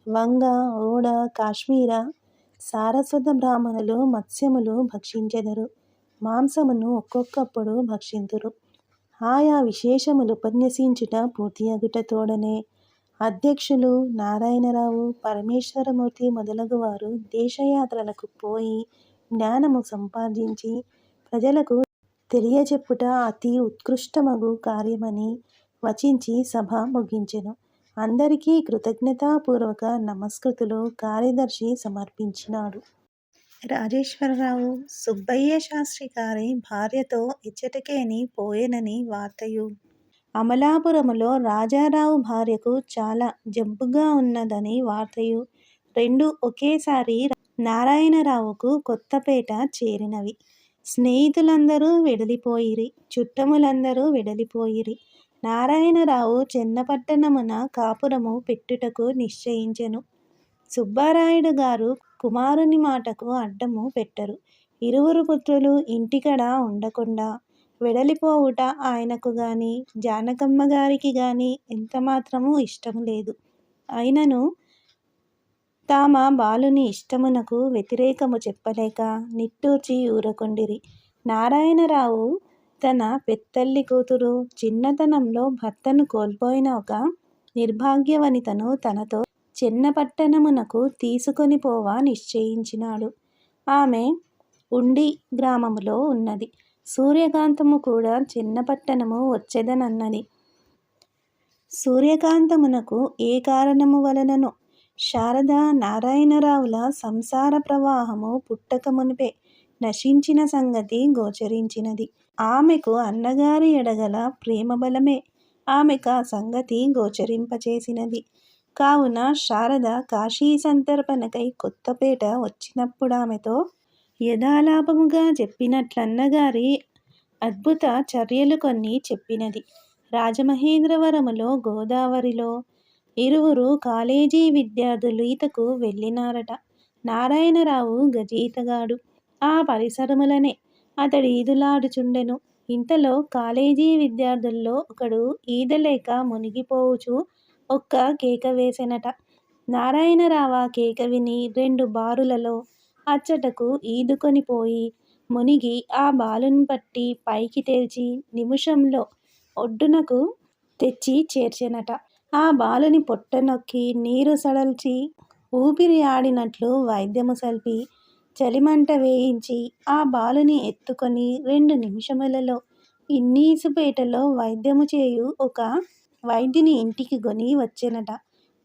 వంగ, ఓడ, కాశ్మీర, సారస్వత బ్రాహ్మణులు మత్స్యములు భక్షించెదరు. మాంసమును ఒక్కొక్కప్పుడు భక్షింతురు. ఆయా విశేషములు ఉపన్యసించుట పూర్తియగుట తోడనే అధ్యక్షులు నారాయణరావు, పరమేశ్వరమూర్తి మొదలగువారు దేశయాత్రలకు పోయి జ్ఞానము సంపార్జించి ప్రజలకు తెలియచెప్పుట అతి ఉత్కృష్టమగు కార్యమని వచించి సభ ముగించెను. అందరికీ కృతజ్ఞతాపూర్వక నమస్కృతులు కార్యదర్శి సమర్పించినాడు. రాజేశ్వరరావు సుబ్బయ్య శాస్త్రి గారి భార్యతో ఇచ్చటకేని పోయెనని వార్తయు, అమలాపురములో రాజారావు భార్యకు చాలా జబ్బుగా ఉన్నదని వార్తయు రెండు ఒకేసారి నారాయణరావుకు కొత్తపేట చేరినవి. స్నేహితులందరూ వెడలిపోయిరి. చుట్టములందరూ వెడలిపోయిరి. నారాయణరావు చెన్నపట్టణమున కాపురము పెట్టుటకు నిశ్చయించెను. సుబ్బరాయుడు గారు కుమారుని మాటకు అడ్డము పెట్టరు. ఇరువురు పుత్రులు ఇంటికడ ఉండకుండా వెడలిపోవుట ఆయనకు గాని జానకమ్మ గారికి గాని ఎంతమాత్రము ఇష్టము లేదు. అయినను తామ బాలుని ఇష్టమునకు వ్యతిరేకము చెప్పలేక నిట్టూర్చి ఊరకుండిరి. నారాయణరావు తన పెత్తల్లి కూతురు చిన్నతనంలో భర్తను కోల్పోయిన ఒక నిర్భాగ్యవనితను తనతో చెన్నపట్టణమునకు తీసుకొని పోవ నిశ్చయించినాడు. ఆమె ఉండి గ్రామములో ఉన్నది. సూర్యకాంతము కూడా చెన్నపట్టణము వచ్చెదనన్నది. సూర్యకాంతమునకు ఏ కారణము వలననో శారద నారాయణరావుల సంసార ప్రవాహము పుట్టక మునుపే నశించిన సంగతి గోచరించినది. ఆమెకు అన్నగారి ఎడగల ప్రేమబలమే ఆమెకు ఆ సంగతి గోచరింపచేసినది. కావున శారద కాశీ సంతర్పణకై కొత్తపేట వచ్చినప్పుడామెతో యథాలాపముగా చెప్పినట్లన్నగారి అద్భుత చర్యలు కొన్ని చెప్పినది. రాజమహేంద్రవరములో గోదావరిలో ఇరువురు కాలేజీ విద్యార్థులు ఈతకు వెళ్ళినారట. నారాయణరావు గజీతగాడు. ఆ పరిసరములనే అతడు ఈదులాడుచుండెను. ఇంతలో కాలేజీ విద్యార్థుల్లో ఒకడు ఈదలేక మునిగిపోవుచు ఒక్క కేక వేసెనట. నారాయణరావు ఆ కేక విని రెండు బారులలో అచ్చటకు ఈదుకొని పోయి మునిగి ఆ బాలుని పట్టి పైకి తేల్చి నిముషంలో ఒడ్డునకు తెచ్చి చేర్చెనట. ఆ బాలుని పొట్ట నొక్కి నీరు సడల్చి ఊపిరి ఆడినట్లు వైద్యము సల్పి చలిమంట వేయించి ఆ బాలుని ఎత్తుకొని 2 నిమిషములలో ఇన్నీసుపేటలో వైద్యము చేయు ఒక వైద్యుని ఇంటికి గొని వచ్చెనట.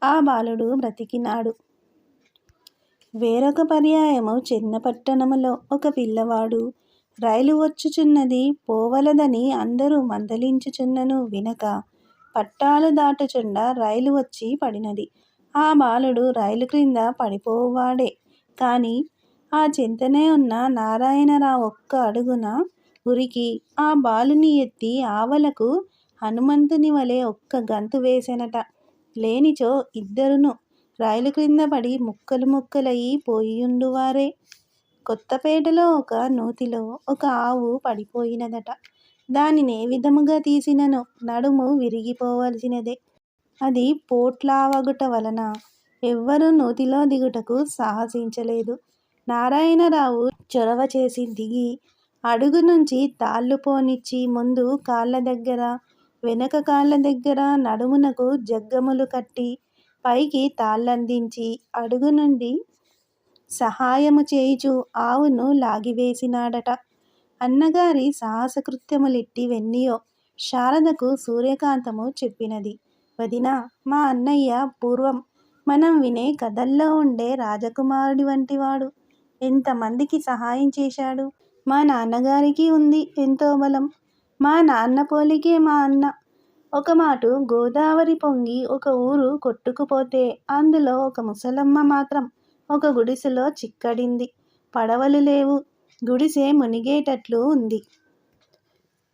ఆ బాలుడు బ్రతికినాడు. వేరొక పర్యాయము చెన్నపట్టణములో ఒక పిల్లవాడు రైలు వచ్చుచున్నది పోవలదని అందరూ మందలించుచున్నను వినక పట్టాలు దాటుచుండ రైలు వచ్చి పడినది. ఆ బాలుడు రైలు క్రింద పడిపోవాడే కాని ఆ చెంతనే ఉన్న నారాయణరావు ఒక్క అడుగున ఉరికి ఆ బాలుని ఎత్తి ఆవలకు హనుమంతుని వలె ఒక్క గంతు వేసెనట. లేనిచో ఇద్దరును రైలు క్రింద పడి ముక్కలు ముక్కలయి పోయియుండువారే. కొత్తపేటలో ఒక నూతిలో ఒక ఆవు పడిపోయినదట. దానినే విధముగా తీసినను నడుము విరిగిపోవలసినదే. అది పోట్లావగుట వలన ఎవ్వరూ నూతిలో దిగుటకు సాహసించలేదు. నారాయణరావు చొరవ చేసి దిగి అడుగు నుంచి తాళ్ళు పోనిచ్చి ముందు కాళ్ళ దగ్గర వెనక కాళ్ళ దగ్గర నడుమునకు జగ్గములు కట్టి పైకి తాళ్ళందించి అడుగు నుండి సహాయము చేయుచు ఆవును లాగివేసినాడట. అన్నగారి సాహసకృత్యములిట్టి వెన్నియో శారదకు సూర్యకాంతము చెప్పినది. వదినా, మా అన్నయ్య పూర్వం మనం వినే కథల్లో ఉండే రాజకుమారుడి వంటివాడు. ఎంతమందికి సహాయం చేశాడు. మా నాన్నగారికి ఉంది ఎంతో బలం. మా నాన్న పోలికే మా అన్న. ఒక మాటు గోదావరి పొంగి ఒక ఊరు కొట్టుకుపోతే అందులో ఒక ముసలమ్మ మాత్రం ఒక గుడిసెలో చిక్కడింది. పడవలు లేవు. గుడిసె మునిగేటట్లు ఉంది.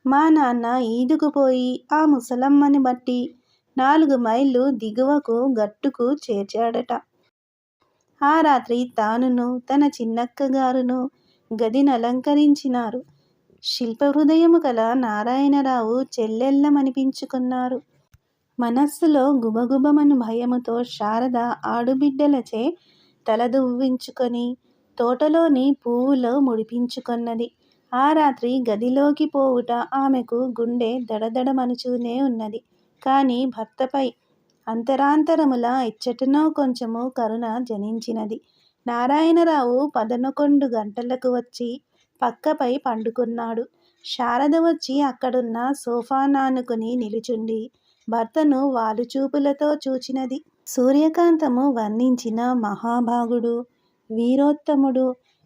మా నాన్న ఈదుకుపోయి ఆ ముసలమ్మని బట్టి 4 మైళ్ళు దిగువకు గట్టుకు చేర్చాడట. ఆ రాత్రి తానును తన చిన్నక్కగారును గదినలంకరించినారు. శిల్పహృదయము కల నారాయణరావు చెల్లెళ్ళమనిపించుకున్నారు. మనస్సులో గుబగుబమను భయముతో శారద ఆడుబిడ్డలచే తలదువ్వించుకొని తోటలోని పువ్వులో ముడిపించుకొన్నది. ఆ రాత్రి గదిలోకి పోవుట ఆమెకు గుండె దడదడమనుచూనే ఉన్నది. కాని భర్తపై అంతరాంతరముల ఎచ్చటనో కొంచెము కరుణ జనించినది. నారాయణరావు 11 గంటలకు వచ్చి పక్కపై పండుకున్నాడు. శారద వచ్చి అక్కడున్న సోఫానానుకుని నిలుచుండి భర్తను వాలుచూపులతో చూచినది. సూర్యకాంతము వర్ణించిన మహాభాగుడు, వీరోత్తముడు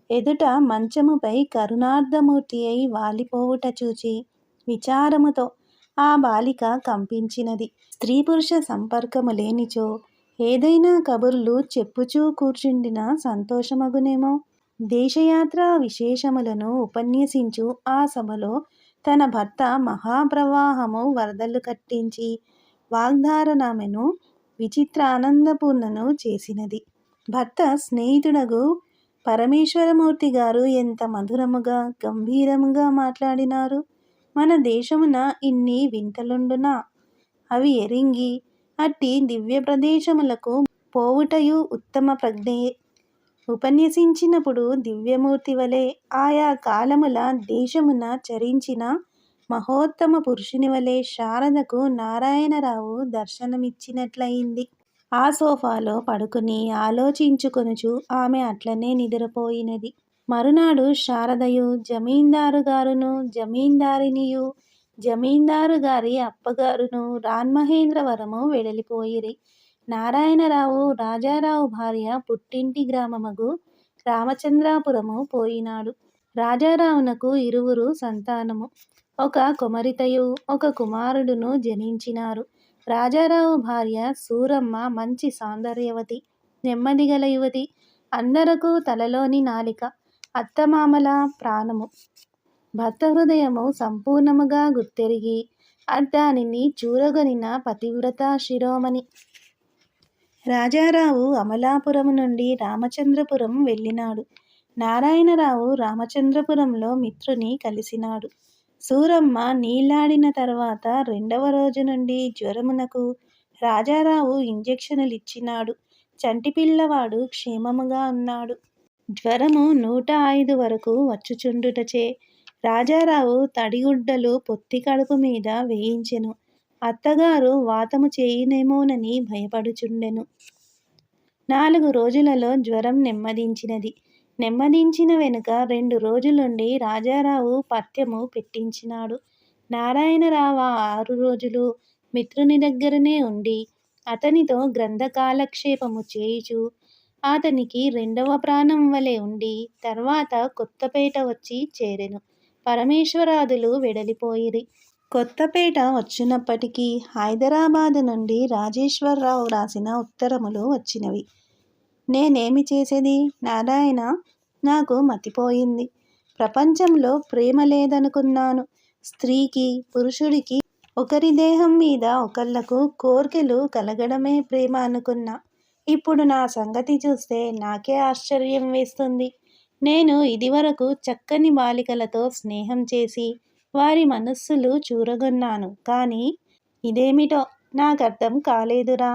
ఎదుట మంచముపై కరుణార్ధమూర్తి అయి వాలిపోవుట చూచి విచారముతో ఆ బాలిక కంపించినది. స్త్రీ పురుష సంపర్కము లేనిచో ఏదైనా కబుర్లు చెప్పుచూ కూర్చుండిన సంతోషమగునేమో. దేశయాత్రా విశేషములను ఉపన్యసించు ఆ సభలో తన భర్త మహాప్రవాహము వరదలు కట్టించి వాగ్ధారణమెను విచిత్రానందపూర్ణను చేసినది. భర్త స్నేహితుడగు పరమేశ్వరమూర్తి గారు ఎంత మధురముగా గంభీరముగా మాట్లాడినారు. మన దేశమున ఇన్ని వింతలుండునా? అవి ఎరింగి అట్టి దివ్య ప్రదేశములకు పోవుటయు ఉత్తమ ప్రజ్ఞయే. ఉపన్యసించినప్పుడు దివ్యమూర్తి వలె ఆయా కాలముల దేశమున చరించిన మహోత్తమ పురుషుని వలె శారదకు నారాయణరావు దర్శనమిచ్చినట్లయింది. ఆ సోఫాలో పడుకుని ఆలోచించుకొనుచు ఆమె అట్లనే నిదురపోయినది. మరునాడు శారదయు జమీందారుగారును జమీందారినియు జమీందారుగారి అప్పగారును రాన్మహేంద్రవరము వెడలిపోయిరి. నారాయణరావు రాజారావు భార్య పుట్టింటి గ్రామమగు రామచంద్రాపురము పోయినాడు. రాజారావునకు 2 సంతానము. ఒక కుమారితయు ఒక కుమారుడును జనించినారు. రాజారావు భార్య సూరమ్మ మంచి సౌందర్యవతి, నెమ్మదిగల యువతి. అందరకు తలలోని నాలిక, అత్తమామల ప్రాణము. భర్త హృదయము సంపూర్ణముగా గుర్తెరిగి దానిని చూరగొనిన పతివ్రతా శిరోమణి. రాజారావు అమలాపురము నుండి రామచంద్రపురం వెళ్ళినాడు. నారాయణరావు రామచంద్రపురంలో మిత్రుని కలిసినాడు. సూరమ్మ నీళ్లాడిన తర్వాత 2వ రోజు నుండి జ్వరమునకు రాజారావు ఇంజెక్షనులిచ్చినాడు. చంటి పిల్లవాడు క్షేమముగా ఉన్నాడు. జ్వరము 105 వరకు వచ్చుచుండుటచే రాజారావు తడిగుడ్డలు పొత్తి కడుపు మీద వేయించెను. అత్తగారు వాతము చేయునేమోనని భయపడుచుండెను. 4 రోజులలో జ్వరం నెమ్మదించినది. నెమ్మదించిన వెనుక 2 రోజులుండి రాజారావు పథ్యము పెట్టించినాడు. నారాయణరావు ఆ 6 రోజులు మిత్రుని దగ్గరనే ఉండి అతనితో గ్రంథ కాలక్షేపము చేయుచు అతనికి రెండవ ప్రాణం వలె ఉండి తర్వాత కొత్తపేట వచ్చి చేరెను. పరమేశ్వరాదులు వెడలిపోయిరి. కొత్తపేట వచ్చినప్పటికీ హైదరాబాదు నుండి రాజేశ్వరరావు రాసిన ఉత్తరములు వచ్చినవి. నేనేమి చేసేది నారాయణ, నాకు మతిపోయింది. ప్రపంచంలో ప్రేమ లేదనుకున్నాను. స్త్రీకి పురుషుడికి ఒకరి దేహం మీద ఒకళ్ళకు కోర్కెలు కలగడమే ప్రేమ అనుకున్నా. ఇప్పుడు నా సంగతి చూస్తే నాకే ఆశ్చర్యం వేస్తుంది. నేను ఇదివరకు చక్కని బాలికలతో స్నేహం చేసి వారి మనస్సులు చూరగొన్నాను. కానీ ఇదేమిటో నాకర్థం కాలేదురా.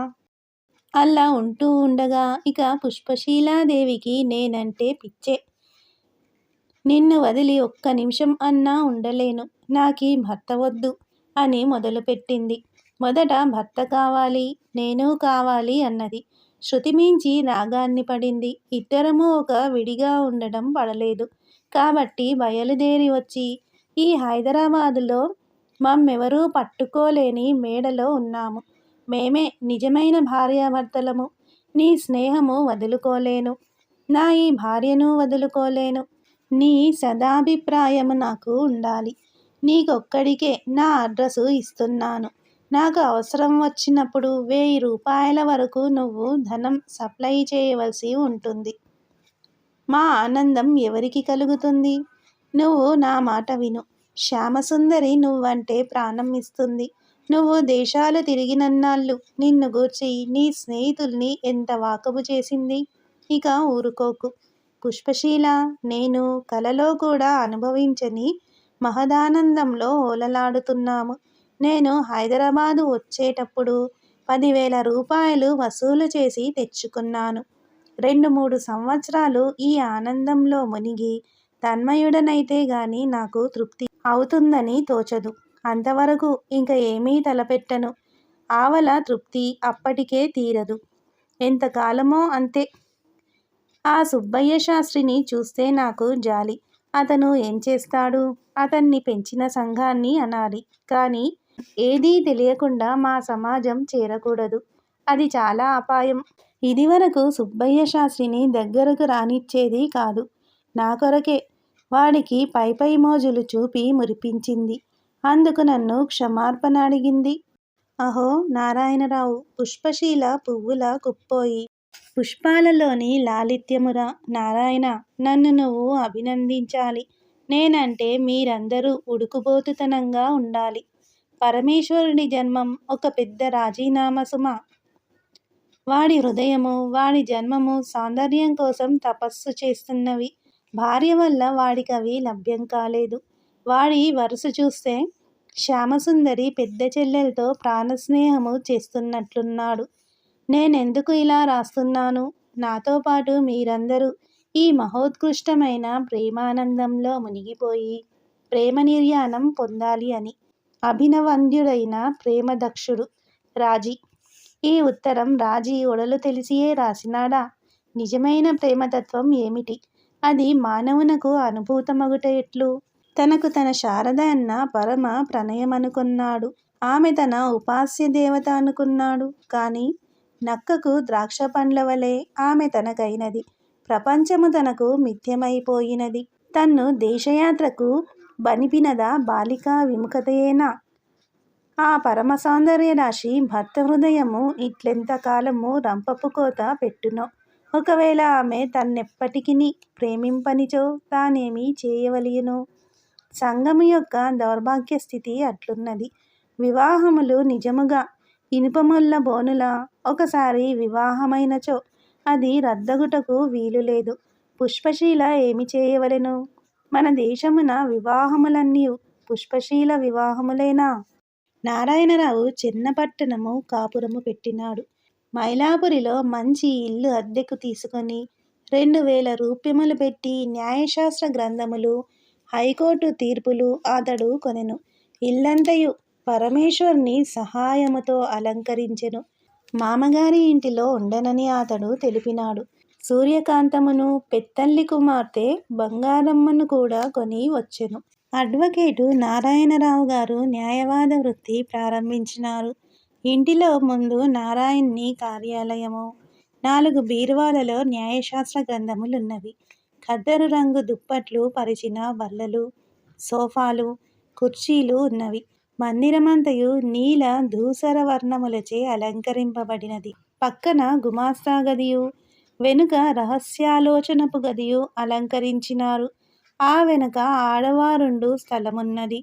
అలా ఉంటూ ఉండగా ఇక పుష్పశీలాదేవికి నేనంటే పిచ్చే. నిన్ను వదిలి ఒక్క నిమిషం అన్నా ఉండలేను. నాకీ భర్త వద్దు అని మొదలుపెట్టింది. మొదట భర్త కావాలి, నేను కావాలి అన్నది. శృతిమించి రాగాన్ని పడింది. ఇద్దరము ఒక విడిగా ఉండడం పడలేదు. కాబట్టి బయలుదేరి వచ్చి ఈ హైదరాబాదులో మమ్మెవరూ పట్టుకోలేని మేడలో ఉన్నాము. మేమే నిజమైన భార్యాభర్తలము. నీ స్నేహము వదులుకోలేను. నా ఈ భార్యను వదులుకోలేను. నీ సదాభిప్రాయము నాకు ఉండాలి. నీకొక్కడికే నా అడ్రసు ఇస్తున్నాను. నాకు అవసరం వచ్చినప్పుడు 1000 రూపాయల వరకు నువ్వు ధనం సప్లై చేయవలసి ఉంటుంది. మా ఆనందం ఎవరికి కలుగుతుంది? నువ్వు నా మాట విను. శ్యామసుందరి నువ్వంటే ప్రాణం ఇస్తుంది. నువ్వు దేశాలు తిరిగినన్నాళ్ళు నిన్ను గూర్చి నీ స్నేహితుల్ని ఎంత వాకబు చేసింది. ఇక ఊరుకోకు. పుష్పశీల, నేను కలలో కూడా అనుభవించని మహదానందంలో ఓలలాడుతున్నాము. నేను హైదరాబాదు వచ్చేటప్పుడు 10,000 రూపాయలు వసూలు చేసి తెచ్చుకున్నాను. 2-3 సంవత్సరాలు ఈ ఆనందంలో మునిగి తన్మయుడనైతే గాని నాకు తృప్తి అవుతుందని తోచదు. అంతవరకు ఇంక ఏమీ తలపెట్టను. ఆవల తృప్తి అప్పటికే తీరదు. ఎంతకాలమో అంతే. ఆ సుబ్బయ్య శాస్త్రిని చూస్తే నాకు జాలి. అతను ఏం చేస్తాడు? అతన్ని పెంచిన సంఘాన్ని అనాలి. కానీ ఏదీ తెలియకుండా మా సమాజం చేరకూడదు. అది చాలా అపాయం. ఇదివరకు సుబ్బయ్య శాస్త్రిని దగ్గరకు రానిచ్చేది కాదు. నా కొరకే వాడికి పై మోజులు చూపి మురిపించింది. అందుకు నన్ను క్షమార్పణ అడిగింది. అహో నారాయణరావు, పుష్పశీల పువ్వుల కుప్పోయి పుష్పాలలోని లాలిత్యమురా. నారాయణ, నన్ను నువ్వు అభినందించాలి. నేనంటే మీరందరూ ఉడుకుబోతుతనంగా ఉండాలి. పరమేశ్వరుడి జన్మం ఒక పెద్ద రాజీనామా సుమ. వాడి హృదయము, వాడి జన్మము సౌందర్యం కోసం తపస్సు చేస్తున్నవి. భార్య వల్ల వాడికవి లభ్యం కాలేదు. వాడి వరుస చూస్తే శ్యామసుందరి పెద్ద చెల్లెలతో ప్రాణస్నేహము చేస్తున్నట్లున్నాడు. నేనెందుకు ఇలా రాస్తున్నాను? నాతో పాటు మీరందరూ ఈ మహోత్కృష్టమైన ప్రేమానందంలో మునిగిపోయి ప్రేమ నిర్యాణం పొందాలి అని. అభినవంద్యుడైన ప్రేమదక్షుడు రాజీ. ఈ ఉత్తరం రాజీ ఒడలు తెలిసియే రాసినాడా? నిజమైన ప్రేమతత్వం ఏమిటి? అది మానవునకు అనుభూతమగుట ఎట్లు? తనకు తన శారద అన్న పరమ ప్రణయమనుకున్నాడు. ఆమె తన ఉపాస్య దేవత అనుకున్నాడు. కానీ నక్కకు ద్రాక్ష పండ్ల వలె ఆమె తనకైనది. ప్రపంచము తనకు మిథ్యమైపోయినది. తన్ను దేశయాత్రకు బనిపినదా బాలికా విముఖతయేనా? ఆ పరమ సౌందర్య రాశి భర్త హృదయము ఇట్లెంతకాలము రంపపుకోత పెట్టునో? ఒకవేళ ఆమె తన్నెప్పటికిని ప్రేమింపనిచో తానేమి చేయవలయును? సంఘము యొక్క దౌర్భాగ్య స్థితి అట్లున్నది. వివాహములు నిజముగా ఇనుపముల్ల బోనులా. ఒకసారి వివాహమైనచో అది రద్దగుటకు వీలులేదు. పుష్పశీల ఏమి చేయవలెను? మన దేశమున వివాహములన్నీ పుష్పశీల వివాహములేనా? నారాయణరావు చెన్నపట్టణము కాపురము పెట్టినాడు. మైలాపురిలో మంచి ఇల్లు అద్దెకు తీసుకొని 2,000 రూప్యములు పెట్టి న్యాయశాస్త్ర గ్రంథములు, హైకోర్టు తీర్పులు అతడు కొనెను. ఇల్లంతయు పరమేశ్వరుని సహాయముతో అలంకరించెను. మామగారి ఇంటిలో ఉండనని అతడు తెలిపినాడు. సూర్యకాంతమును, పెత్తల్లి కుమార్తె బంగారమ్మను కూడా కొని వచ్చెను. అడ్వకేటు నారాయణరావు గారు న్యాయవాద వృత్తి ప్రారంభించినారు. ఇంటిలో ముందు నారాయణ్ని కార్యాలయము. 4 బీరువాలలో న్యాయశాస్త్ర గ్రంథములున్నవి. ఖద్దరు రంగు దుప్పట్లు పరిచిన బల్లలు, సోఫాలు, కుర్చీలు ఉన్నవి. మందిరమంతయు నీల ధూసర వర్ణములచే అలంకరింపబడినది. పక్కన గుమాస్తా గదియు, వెనుక రహస్యాలోచనపు గదియు అలంకరించినారు. ఆ వెనుక ఆడవారుండు స్థలమున్నది.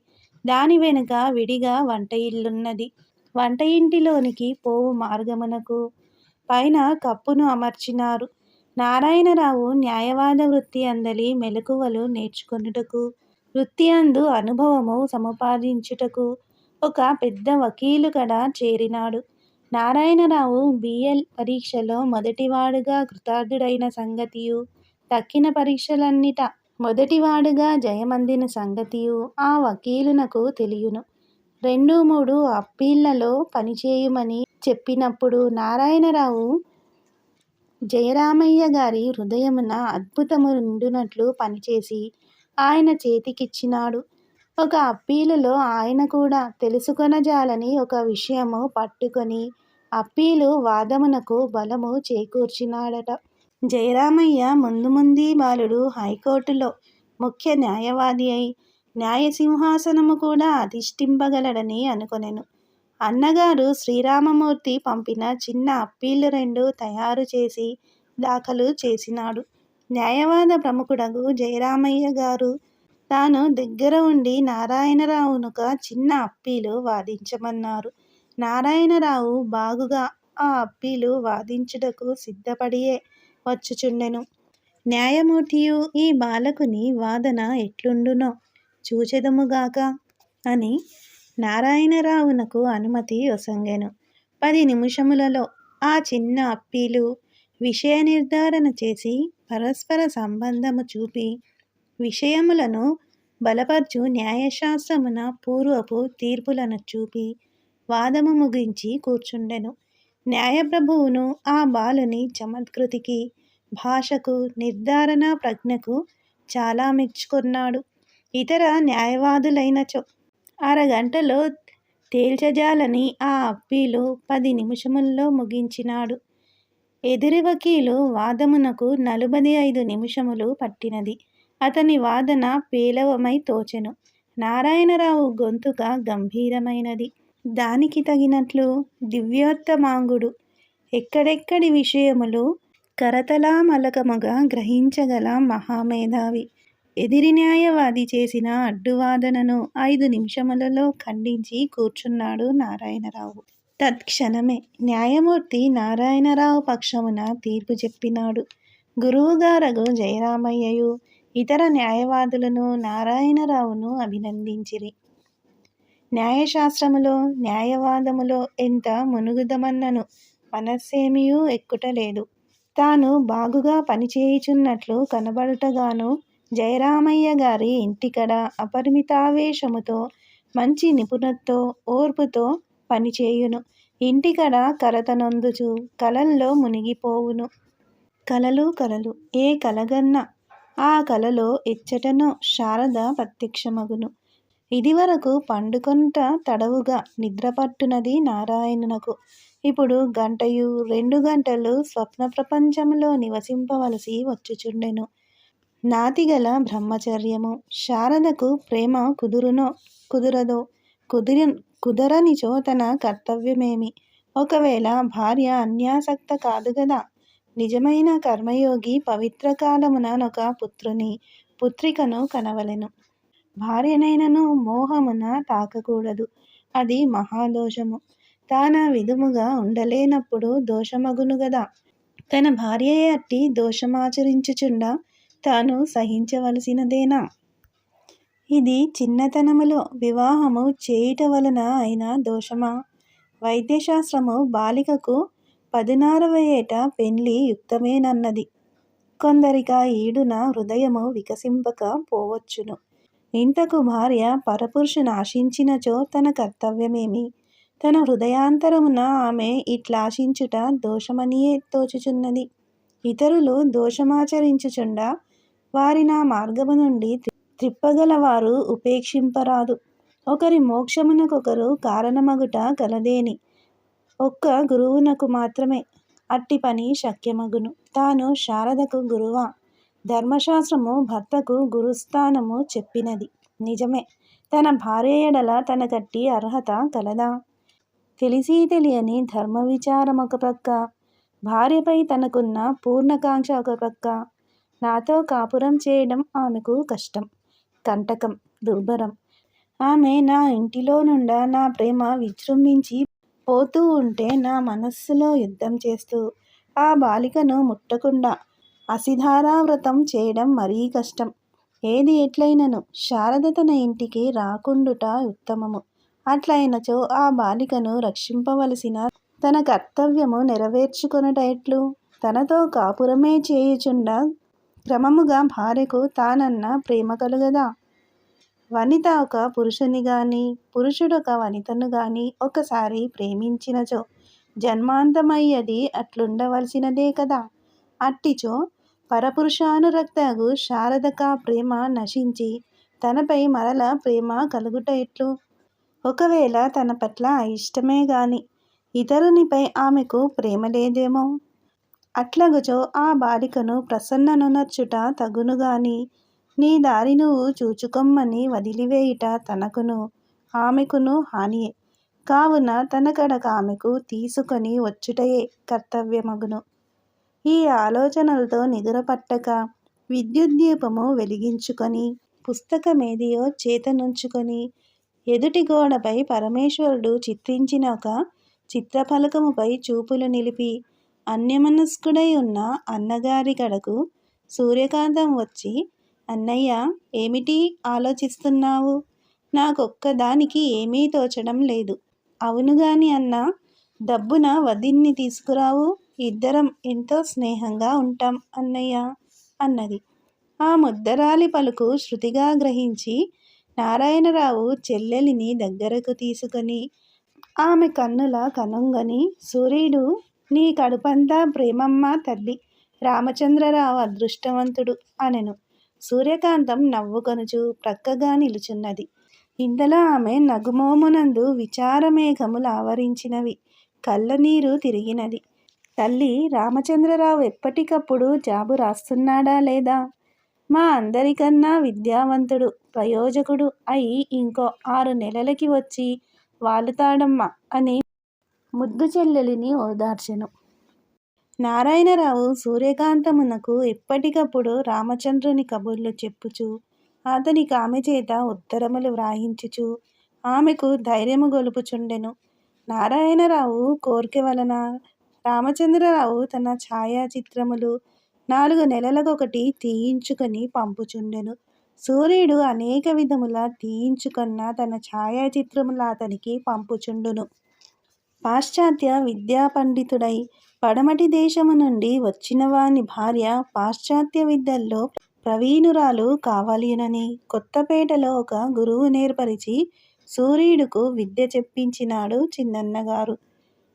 దాని వెనుక విడిగా వంట ఇల్లున్నది. వంట ఇంటిలోనికి పోవు మార్గమునకు పైన కప్పును అమర్చినారు. నారాయణరావు న్యాయవాద వృత్తి అందలి మెలకువలు నేర్చుకొనుటకు, వృత్తి అందు అనుభవము సముపార్జించుటకు ఒక పెద్ద వకీలు కడ చేరినాడు. నారాయణరావు బిఎల్ పరీక్షలో మొదటివాడుగా కృతార్థుడైన సంగతియు, తక్కిన పరీక్షలన్నిట మొదటివాడుగా జయమందిన సంగతియు ఆ వకీలునకు తెలియును. 2-3 అప్పీళ్లలో పనిచేయుమని చెప్పినప్పుడు నారాయణరావు జయరామయ్య గారి హృదయమున అద్భుతము నిండునట్లు పనిచేసి ఆయన చేతికిచ్చినాడు. ఒక అప్పీలులో ఆయన కూడా తెలుసుకొనజాలని ఒక విషయము పట్టుకొని అప్పీలు వాదమునకు బలము చేకూర్చినాడట. జయరామయ్య ముందు బాలుడు హైకోర్టులో ముఖ్య న్యాయవాది అయి న్యాయసింహాసనము కూడా అధిష్ఠింపగలడని అనుకొనెను. అన్నగారు శ్రీరామమూర్తి పంపిన చిన్న అప్పీలు 2 తయారు చేసి దాఖలు చేసినాడు. న్యాయవాద ప్రముఖుడగు జయరామయ్య గారు తాను దగ్గర ఉండి నారాయణరావునొక చిన్న అప్పీలు వాదించమన్నారు. నారాయణరావు బాగుగా ఆ అప్పీలు వాదించుటకు సిద్ధపడియే వచ్చుచుండెను. న్యాయమూర్తియు ఈ బాలకుని వాదన ఎట్లుండునో చూచెదముగాక అని నారాయణరావునకు అనుమతి ఒసంగెను. 10 నిముషములలో ఆ చిన్న అప్పీలు విషయ నిర్ధారణ చేసి పరస్పర సంబంధము చూపి విషయములను బలపర్చు న్యాయశాస్త్రమున పూర్వపు తీర్పులను చూపి వాదము ముగించి కూర్చుండెను. న్యాయప్రభువును ఆ బాలుని చమత్కృతికి, భాషకు, నిర్ధారణ ప్రజ్ఞకు చాలా మెచ్చుకొన్నాడు. ఇతర న్యాయవాదులైనచో అరగంటలో తేల్చజాలని ఆ అప్పీలు 10 నిముషముల్లో ముగించినాడు. ఎదురి వకీలు వాదమునకు 45 నిముషములు పట్టినది. అతని వాదన పేలవమై తోచెను. నారాయణరావు గొంతుక గంభీరమైనది. దానికి తగినట్లు దివ్యోత్తమాంగుడు. ఎక్కడెక్కడి విషయములు కరతలామలకముగా గ్రహించగల మహామేధావి. ఎదిరి న్యాయవాది చేసిన అడ్డువాదనను 5 నిమిషములలో ఖండించి కూర్చున్నాడు నారాయణరావు. తత్క్షణమే న్యాయమూర్తి నారాయణరావు పక్షమున తీర్పు చెప్పినాడు. గురువుగారగు జయరామయ్యయు ఇతర న్యాయవాదులను నారాయణరావును అభినందించిరి. న్యాయశాస్త్రములో న్యాయవాదములో ఎంత మునుగుదమన్నను మనస్సేమియూ ఎక్కుటలేదు. తాను బాగుగా పనిచేయుచున్నట్లు కనబడుటగాను జయరామయ్య గారి ఇంటికడ అపరిమితావేశముతో మంచి నిపుణతతో ఓర్పుతో పనిచేయును. ఇంటికడ కరతనొందుచు కలల్లో మునిగిపోవును. కలలు కలలు ఏ కలగన్న ఆ కలలో ఎచ్చటనో శారద ప్రత్యక్షమగును. ఇదివరకు పండుకొనుట తడవుగా నిద్రపట్టునది నారాయణునకు. ఇప్పుడు 1 గంటయు 2 గంటలు స్వప్న ప్రపంచములో నివసింపవలసి వచ్చుచుండెను. నాతిగల బ్రహ్మచర్యము. శారదకు ప్రేమ కుదురునో కుదురదో, కుదరనిచో తన కర్తవ్యమేమి? ఒకవేళ భార్య అన్యాసక్త కాదు గదా. నిజమైన కర్మయోగి పవిత్ర కాలమున నొక పుత్రుని పుత్రికను కనవలెను. భార్యనైనను మోహమున తాకకూడదు. అది మహాదోషము. తాన విధముగా ఉండలేనప్పుడు దోషమగును గదా. తన భార్యయే అట్టి దోషమాచరించుచుండ తాను సహించవలసినదేనా? ఇది చిన్నతనములో వివాహము చేయుట వలన అయిన దోషమా? వైద్యశాస్త్రము బాలికకు 16వ ఏట పెండ్లి యుక్తమేనన్నది. కొందరిక ఈడున హృదయము వికసింపక పోవచ్చును. ఇంతకు భార్య పరపురుషుని ఆశించినచో తన కర్తవ్యమేమి? తన హృదయాంతరమున ఆమె ఇట్లాశించుట దోషమనియే తోచుచున్నది. ఇతరులు దోషమాచరించుచుండ వారి నా మార్గము నుండి త్రిప్పగలవారు ఉపేక్షింపరాదు. ఒకరి మోక్షమునకొకరు కారణమగుట కలదేని ఒక్క గురువునకు మాత్రమే అట్టి పని శక్యమగును. తాను శారదకు గురువా? ధర్మశాస్త్రము భర్తకు గురుస్థానము చెప్పినది నిజమే. తన భార్య ఎడల తనకట్టి అర్హత కలదా? తెలిసి తెలియని ధర్మ విచారం ఒక ప్రక్క, భార్యపై తనకున్న పూర్ణకాంక్ష ఒక ప్రక్క. నాతో కాపురం చేయడం ఆమెకు కష్టం, కంటకం, దుర్భరం. ఆమె నా ఇంటిలో నుండా నా ప్రేమ విజృంభించి పోతూ ఉంటే నా మనస్సులో యుద్ధం చేస్తూ ఆ బాలికను ముట్టకుండా అసిధారా వ్రతం చేయడం మరీ కష్టం. ఏది ఎట్లయినను శారద తన ఇంటికి రాకుండుట ఉత్తమము. అట్లయినచో ఆ బాలికను రక్షింపవలసిన తన కర్తవ్యము నెరవేర్చుకొనుట ఎట్లు? తనతో కాపురమే చేయుచుండ క్రమముగా భార్యకు తానన్న ప్రేమ కలుగదా? వనిత ఒక పురుషుని గాని పురుషుడొక వనితను గాని ఒకసారి ప్రేమించినచో జన్మాంతమయ్యది అట్లుండవలసినదే కదా. అట్టిచో పరపురుషానురక్తగు శారదక ప్రేమ నశించి తనపై మరల ప్రేమ కలుగుట ఎట్లు? ఒకవేళ తన పట్ల అయిష్టమే గాని ఇతరునిపై ఆమెకు ప్రేమ లేదేమో. అట్లగుచో ఆ బాలికను ప్రసన్ననునర్చుట తగును గాని నీ దారి నువ్వు చూచుకొమ్మని వదిలివేయుట తనకును ఆమెకును హానియే. కావున తన కడక ఆమెకు తీసుకొని వచ్చుటయే కర్తవ్యమగును. ఈ ఆలోచనలతో నిదురపట్టక విద్యుద్దీపము వెలిగించుకొని పుస్తకమేదియో చేతనుంచుకొని ఎదుటి గోడపై పరమేశ్వరుడు చిత్రించిన ఒక చిత్రఫలకముపై చూపులు నిలిపి అన్యమనస్కుడై ఉన్న అన్నగారి కడకు సూర్యకాంతం వచ్చి, అన్నయ్య, ఏమిటి ఆలోచిస్తున్నావు? నాకొక్కదానికి ఏమీ తోచడం లేదు. అవునుగాని అన్నా, దబ్బున వదిన్ని తీసుకురావు, ఇద్దరం ఎంతో స్నేహంగా ఉంటాం అన్నయ్య అన్నది. ఆ ముద్దరాలి పలుకు శృతిగా గ్రహించి నారాయణరావు చెల్లెలిని దగ్గరకు తీసుకొని ఆమె కన్నుల కనుంగని, సూర్యుడు నీ కడుపంతా ప్రేమమ్మా తల్లి, రామచంద్రరావు అదృష్టవంతుడు అనెను. సూర్యకాంతం నవ్వుకొనుచు ప్రక్కగా నిలుచున్నది. ఇంతలో ఆమె నగుమోమునందు విచారమేఘములు ఆవరించినవి. కళ్ళనీరు తిరిగినది. తల్లి, రామచంద్రరావు ఎప్పటికప్పుడు జాబు రాస్తున్నాడా లేదా? మా అందరికన్నా విద్యావంతుడు, ప్రయోజకుడు అయి ఇంకో 6 నెలలకి వచ్చి వాలుతాడమ్మా అని ముద్దు చెల్లెలిని ఓదార్చెను. నారాయణరావు సూర్యకాంతమునకు ఎప్పటికప్పుడు రామచంద్రుని కబుర్లు చెప్పుచూ అతనికి ఆమె చేత ఉత్తరములు వ్రాయించుచు ఆమెకు ధైర్యము గొలుపుచుండెను. నారాయణరావు కోర్కె వలన రామచంద్రరావు తన ఛాయాచిత్రములు 4 నెలలకొకటి తీయించుకొని పంపుచుండెను. సూర్యుడు అనేక విధముల తీయించుకొన్న తన ఛాయాచిత్రముల అతనికి పంపుచుండును. పాశ్చాత్య విద్యా పండితుడై పడమటి దేశము నుండి వచ్చినవాని భార్య పాశ్చాత్య విద్యల్లో ప్రవీణురాలు కావలయునని కొత్తపేటలో ఒక గురువు నేర్పరిచి సూర్యుడుకు విద్య చెప్పించినాడు చిన్నన్నగారు.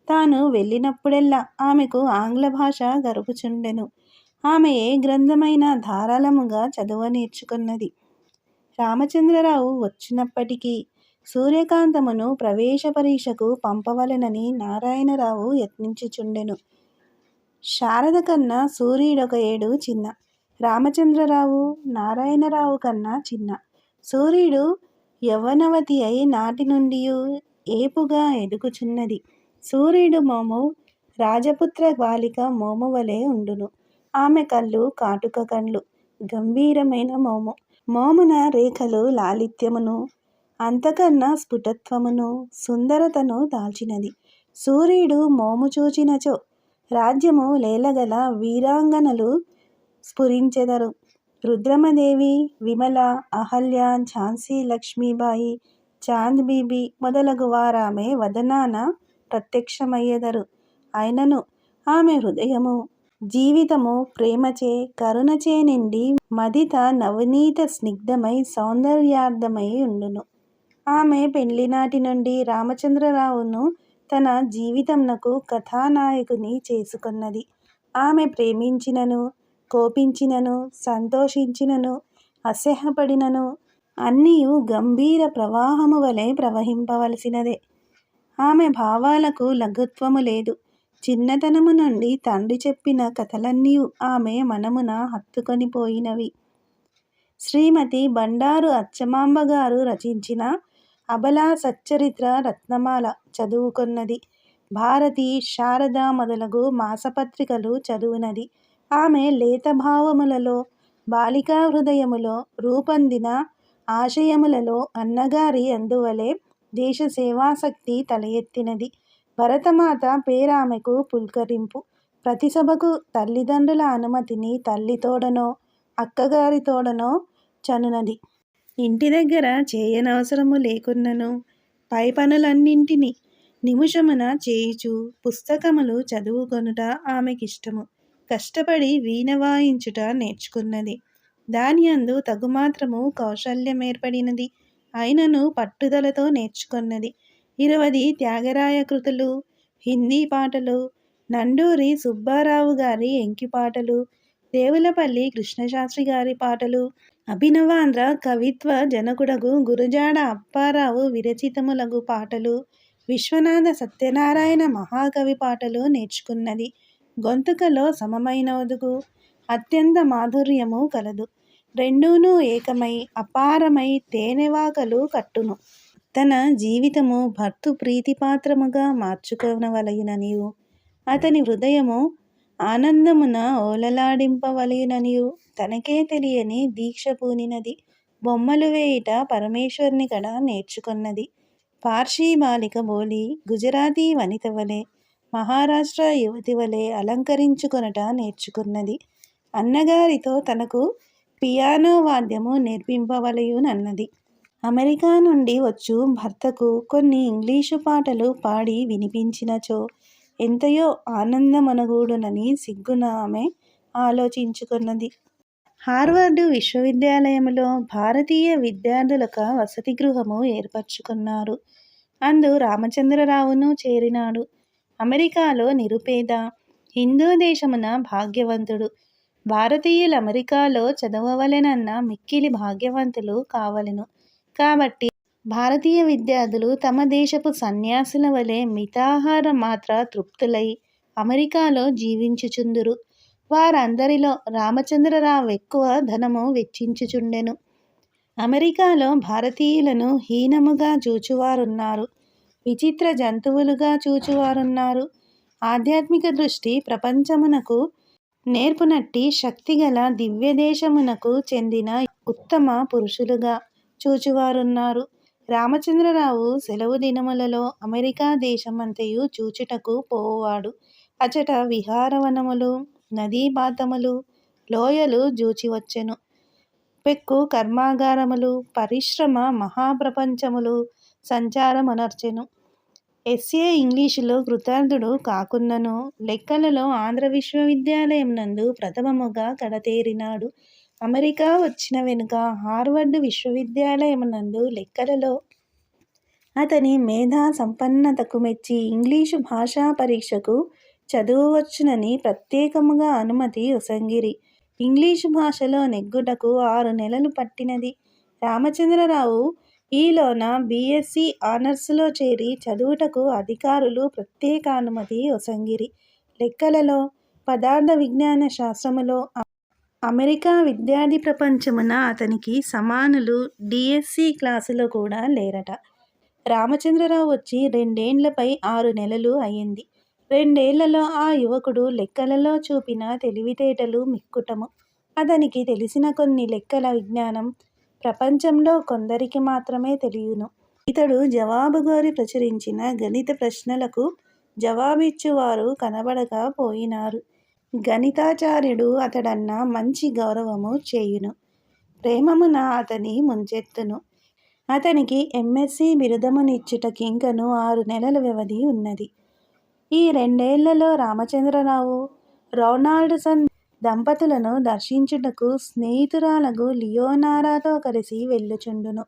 తాను వెళ్ళినప్పుడెల్లా ఆమెకు ఆంగ్ల భాష గరుపుచుండెను. ఆమె ఏ గ్రంథమైనా ధారాళముగా చదువ నేర్చుకున్నది. రామచంద్రరావు వచ్చినప్పటికీ సూర్యకాంతమును ప్రవేశ పరీక్షకు పంపవలెనని నారాయణరావు యత్నించుచుండెను. శారద కన్నా సూర్యుడొక 7 చిన్న. రామచంద్రరావు నారాయణరావు కన్నా చిన్న. సూర్యుడు యవ్వనవతి అయి నాటి నుండియూ ఏపుగా ఎదుగుచున్నది. సూర్యుడు మోము రాజపుత్ర బాలిక మోము వలె ఉండును. ఆమె కళ్ళు కాటుక కండ్లు, గంభీరమైన మోము. మోమున రేఖలు లాలిత్యమును, అంతకన్నా స్ఫుటత్వమును, సుందరతను దాల్చినది. సూర్యుడు మోము చూచినచో రాజ్యము లేలగల వీరాంగనలు స్ఫురించెదరు. రుద్రమదేవి, విమల, అహల్య, ఝాన్సీ లక్ష్మీబాయి, చాంద్ బీబీ మొదలగు వారామె వదనాన ప్రత్యక్షమయ్యెదరు. అయినను ఆమె హృదయము, జీవితము ప్రేమచే కరుణచే నిండి మదిత నవనీత స్నిగ్ధమై సౌందర్యార్ధమై ఉండును. ఆమె పెండ్లినాటి నుండి రామచంద్రరావును తన జీవితమునకు కథానాయకుని చేసుకొన్నది. ఆమె ప్రేమించినను, కోపించినను, సంతోషించినను అసహ్యపడినను అన్నియు గంభీర ప్రవాహము వలె ప్రవహింపవలసినదే. ఆమె భావాలకు లఘుత్వము లేదు. చిన్నతనము నుండి తండ్రి చెప్పిన కథలన్నీయు ఆమె మనమున హత్తుకొని పోయినవి. శ్రీమతి బండారు అచ్చమాంబ గారు రచించిన అబలా సచ్చరిత్ర రత్నమాల చదువుకొన్నది. భారతి, శారద మొదలగు మాసపత్రికలు చదువునది. ఆమె లేత భావములలో, బాలికా హృదయములో రూపొందిన ఆశయములలో అన్నగారి అందువలె దేశ సేవాశక్తి తల ఎత్తినది. భరతమాత పేరామెకు పులకరింపు. ప్రతి సభకు తల్లిదండ్రుల అనుమతిని తల్లి తోడనో అక్కగారి తోడనో చనునది. ఇంటి దగ్గర చేయనవసరము లేకున్నను పై పనులన్నింటినీ నిముషమున చేయుచు పుస్తకములు చదువుకొనుట ఆమెకిష్టము. కష్టపడి వీణ వాయించుట నేర్చుకున్నది. దానియందు తగుమాత్రము కౌశల్యమేర్పడినది. అయినను పట్టుదలతో నేర్చుకొన్నది. 20 త్యాగరాయ కృతులు, హిందీ పాటలు, నండూరి సుబ్బారావు గారి ఎంకి పాటలు, దేవులపల్లి కృష్ణశాస్త్రి గారి పాటలు, అభినవాంధ్ర కవిత్వ జనకుడగు గురజాడ అప్పారావు విరచితములగు పాటలు, విశ్వనాథ సత్యనారాయణ మహాకవి పాటలు నేర్చుకున్నది. గొంతుకలో సమమైనదగు అత్యంత మాధుర్యము కలదు. రెండూను ఏకమై అపారమై తేనెవాకలు కట్టును. తన జీవితము భర్తృ ప్రీతిపాత్రముగా మార్చుకొనవలయుననియు అతని హృదయము ఆనందమున ఓలలాడింపవలయుననియు తనకే తెలియని దీక్ష పూనినది. బొమ్మలు వేయుట పరమేశ్వరుని కడ నేర్చుకొన్నది. పార్సీ బాలిక బోలి, గుజరాతీ వనిత వలె, మహారాష్ట్ర యువతి వలె అలంకరించుకొనుట నేర్చుకున్నది. అన్నగారితో తనకు పియానో వాద్యము నేర్పింపవలయునన్నది. అమెరికా నుండి వచ్చు భర్తకు కొన్ని ఇంగ్లీషు పాటలు పాడి వినిపించినచో ఎంతయో ఆనందమొనగూడునని సిగ్గున ఆమె ఆలోచించుకొన్నది. హార్వర్డ్ విశ్వవిద్యాలయములో భారతీయ విద్యార్థులక వసతి గృహము ఏర్పరచుకున్నారు. అందు రామచంద్రరావును చేరినాడు. అమెరికాలో నిరుపేద, హిందూ దేశమున భాగ్యవంతుడు. భారతీయులు అమెరికాలో చదవవలెనన్న మిక్కిలి భాగ్యవంతులు కావలెను. కాబట్టి భారతీయ విద్యార్థులు తమ దేశపు సన్యాసుల వలె మితాహార మాత్ర తృప్తులై అమెరికాలో జీవించుచుందురు. వారందరిలో రామచంద్రరావు ఎక్కువ ధనము వెచ్చించుచుండెను. అమెరికాలో భారతీయులను హీనముగా చూచువారున్నారు. విచిత్ర జంతువులుగా చూచువారున్నారు. ఆధ్యాత్మిక దృష్టి ప్రపంచమునకు నేర్పునట్టి శక్తిగల దివ్యదేశమునకు చెందిన ఉత్తమ పురుషులుగా చూచువారున్నారు. రామచంద్రరావు సెలవు దినములలో అమెరికా దేశమంతయు చూచుటకు పోవువాడు. అచట విహారవనములు, నదీపాతములు, లోయలు జూచివచ్చెను. పెక్కు కర్మాగారములు, పరిశ్రమ మహాప్రపంచములు సంచారమునర్చెను. ఎస్ఏ ఇంగ్లీషులో కృతార్థుడు కాకున్నను లెక్కలలో ఆంధ్ర విశ్వవిద్యాలయమునందు ప్రథమముగా కడతేరినాడు. అమెరికా వచ్చిన వెనుక హార్వర్డ్ విశ్వవిద్యాలయమునందు లెక్కలలో అతని మేధా సంపన్నతకు మెచ్చి ఇంగ్లీషు భాషా పరీక్షకు చదువవచ్చునని ప్రత్యేకముగా అనుమతి ఒసంగిరి. ఇంగ్లీషు భాషలో నెగ్గుటకు 6 నెలలు పట్టినది. రామచంద్రరావు ఈలోన బిఎస్సి ఆనర్సులో చేరి చదువుటకు అధికారులు ప్రత్యేకానుమతి ఒసంగిరి. లెక్కలలో, పదార్థ విజ్ఞాన శాస్త్రములో అమెరికా విద్యార్థి ప్రపంచమున అతనికి సమానులు డిఎస్సి క్లాసులో కూడా లేరట. రామచంద్రరావు వచ్చి 2 ఏండ్లపై 6 నెలలు అయింది. 2 ఏళ్లలో ఆ యువకుడు లెక్కలలో చూపిన తెలివితేటలు మిక్కుటము. అతనికి తెలిసిన కొన్ని లెక్కల విజ్ఞానం ప్రపంచంలో కొందరికి మాత్రమే తెలియును. ఇతడు జవాబు గోరి ప్రచురించిన గణిత ప్రశ్నలకు జవాబిచ్చువారు కనబడక పోయినారు. గణితాచార్యుడు అతడన్న మంచి గౌరవము చేయును. ప్రేమమున అతని ముంచెత్తును. అతనికి ఎంఎస్సి బిరుదమునిచ్చుటకింకను 6 నెలల వ్యవధి ఉన్నది. ఈ 2 ఏళ్లలో రామచంద్రరావు రొనాల్డ్సన్ దంపతులను దర్శించుటకు స్నేహితురాలగు లియోనారాతో కలిసి వెళ్ళుచుండును.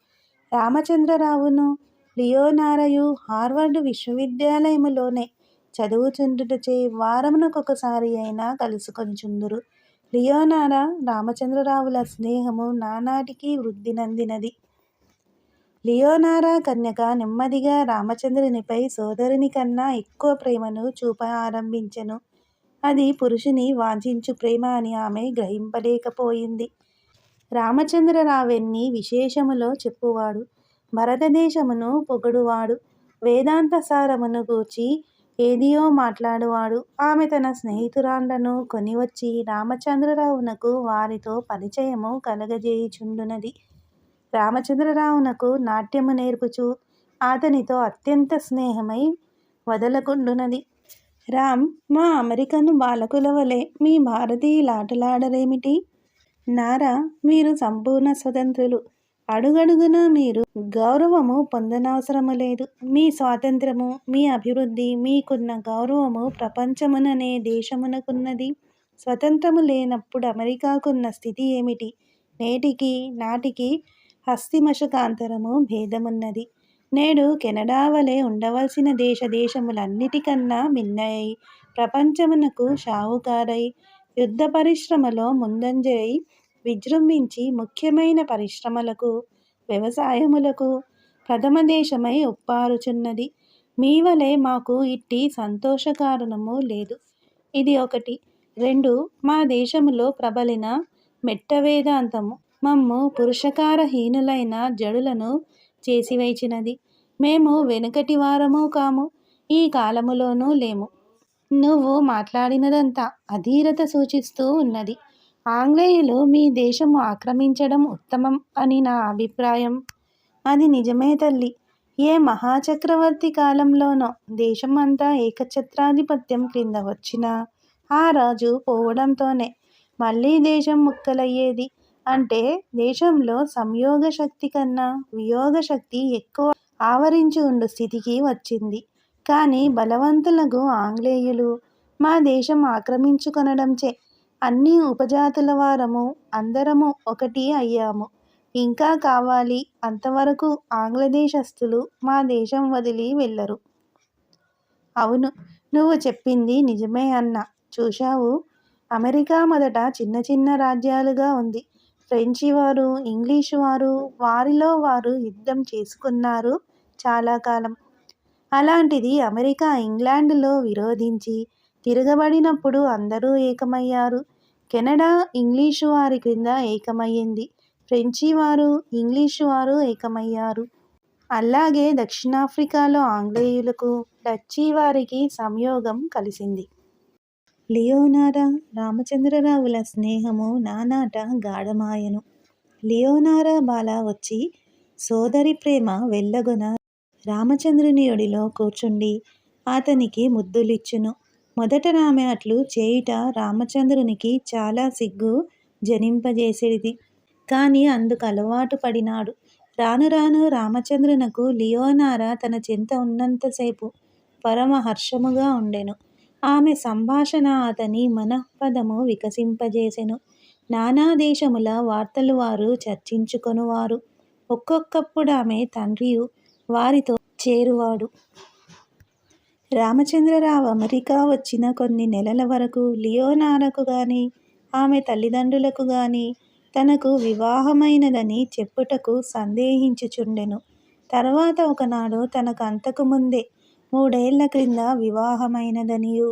రామచంద్రరావును లియోనారయు హార్వర్డ్ విశ్వవిద్యాలయములోనే చదువుచుండుటచే వారమునకొకసారి అయినా కలుసుకొనుచుందురు. లియోనారా రామచంద్రరావుల స్నేహము నానాటికి వృద్ధి నందినది. లియోనారా కన్యక నెమ్మదిగా రామచంద్రునిపై సోదరుని కన్నా ఎక్కువ ప్రేమను చూప ఆరంభించెను. అది పురుషుని వాంఛించు ప్రేమ అని ఆమె గ్రహింపలేకపోయింది. రామచంద్రరావెన్ని విశేషములో చెప్పువాడు, భరతదేశమును పొగడువాడు, వేదాంత సారమును గూర్చి ఏదియో మాట్లాడువాడు. ఆమె తన స్నేహితురాండ్లను కొనివచ్చి రామచంద్రరావునకు వారితో పరిచయము కలగజేయుచుండునది. రామచంద్రరావునకు నాట్యము నేర్పుచు అతనితో అత్యంత స్నేహమై వదలకుండునది. రామ్, మా అమెరికను బాలకుల వలె మీ భారతీయులాటలాడరేమిటి? నారా, మీరు సంపూర్ణ స్వతంత్రులు. అడుగడుగునా మీరు గౌరవము పొందనవసరము లేదు. మీ స్వాతంత్ర్యము, మీ అభివృద్ధి, మీకున్న గౌరవము ప్రపంచముననే దేశమునకున్నది. స్వతంత్రము లేనప్పుడు అమెరికాకున్న స్థితి ఏమిటి? నేటికి నాటికి హస్తిమశకాంతరము భేదమున్నది. నేడు కెనడా వలె ఉండవలసిన దేశములన్నిటికన్నా మిన్నయై, ప్రపంచమునకు షావుకారై, యుద్ధ పరిశ్రమలో ముందంజై విజృంభించి ముఖ్యమైన పరిశ్రమలకు, వ్యవసాయములకు ప్రథమ దేశమై ఉప్పారుచున్నది. మీవలె మాకు ఇట్టి సంతోషకారణము లేదు. ఇది ఒకటి. 2. మా దేశములో ప్రబలిన మెట్ట వేదాంతము మమ్ము పురుషకారహీనులైన జడులను చేసివైచినది. మేము వెనుకటి వారము కాము, ఈ కాలములోనూ లేము. నువ్వు మాట్లాడినదంతా అధీరత సూచిస్తూ ఉన్నది. ఆంగ్లేయులు మీ దేశము ఆక్రమించడం ఉత్తమం అని నా అభిప్రాయం. అది నిజమే తల్లి. ఏ మహాచక్రవర్తి కాలంలోనో దేశమంతా ఏకఛత్రాధిపత్యం క్రింద వచ్చినా ఆ రాజు పోవడంతోనే మళ్ళీ దేశం ముక్కలయ్యేది. అంటే దేశంలో సంయోగ శక్తి కన్నా వియోగ శక్తి ఎక్కువ ఆవరించి ఉండు స్థితికి వచ్చింది. కానీ బలవంతులకు ఆంగ్లేయులు మా దేశం ఆక్రమించుకొనడంచే అన్ని ఉపజాతుల వారము అందరము ఒకటి అయ్యాము. ఇంకా కావాలి. అంతవరకు ఆంగ్లదేశస్థులు మా దేశం వదిలి వెళ్ళరు. అవును, నువ్వు చెప్పింది నిజమే అన్నా. చూశావు, అమెరికా మొదట చిన్న చిన్న రాజ్యాలుగా ఉంది. ఫ్రెంచి వారు, ఇంగ్లీషు వారు వారిలో వారు యుద్ధం చేసుకున్నారు చాలా కాలం. అలాంటిది అమెరికా ఇంగ్లాండులో విరోధించి తిరగబడినప్పుడు అందరూ ఏకమయ్యారు. కెనడా ఇంగ్లీషు వారి క్రింద ఏకమయ్యింది. ఫ్రెంచి వారు, ఇంగ్లీషు వారు ఏకమయ్యారు. అలాగే దక్షిణాఫ్రికాలో ఆంగ్లేయులకు, డచ్చి వారికి సంయోగం కలిసింది. లియోనారా రామచంద్రరావుల స్నేహము నానాట గాఢమాయెను. లియోనారా బాల వచ్చి సోదరి ప్రేమ వెళ్ళగొన రామచంద్రుని ఒడిలో కూర్చుండి అతనికి ముద్దులిచ్చును. మొదట ఆమె అట్లు చేయుట రామచంద్రునికి చాలా సిగ్గు జనింపజేసేది. కానీ అందుకు అలవాటు పడినాడు. రాను రాను రామచంద్రునకు లియోనారా తన చెంత ఉన్నంతసేపు పరమ హర్షముగా ఉండెను. ఆమె సంభాషణ అతని మనఃపదము వికసింపజేసెను. నానా దేశముల వార్తలు వారు చర్చించుకొనువారు. ఒక్కొక్కప్పుడు ఆమె తండ్రియు వారితో చేరువాడు. రామచంద్రరావు అమెరికా వచ్చిన కొన్ని నెలల వరకు లియోనారాకు గాని ఆమె తల్లిదండ్రులకు గాని తనకు వివాహమైనదని చెప్పుటకు సందేహించుచుండెను. తర్వాత ఒకనాడు తనకు అంతకు ముందే 3 ఏళ్ల క్రింద వివాహమైనదనియూ,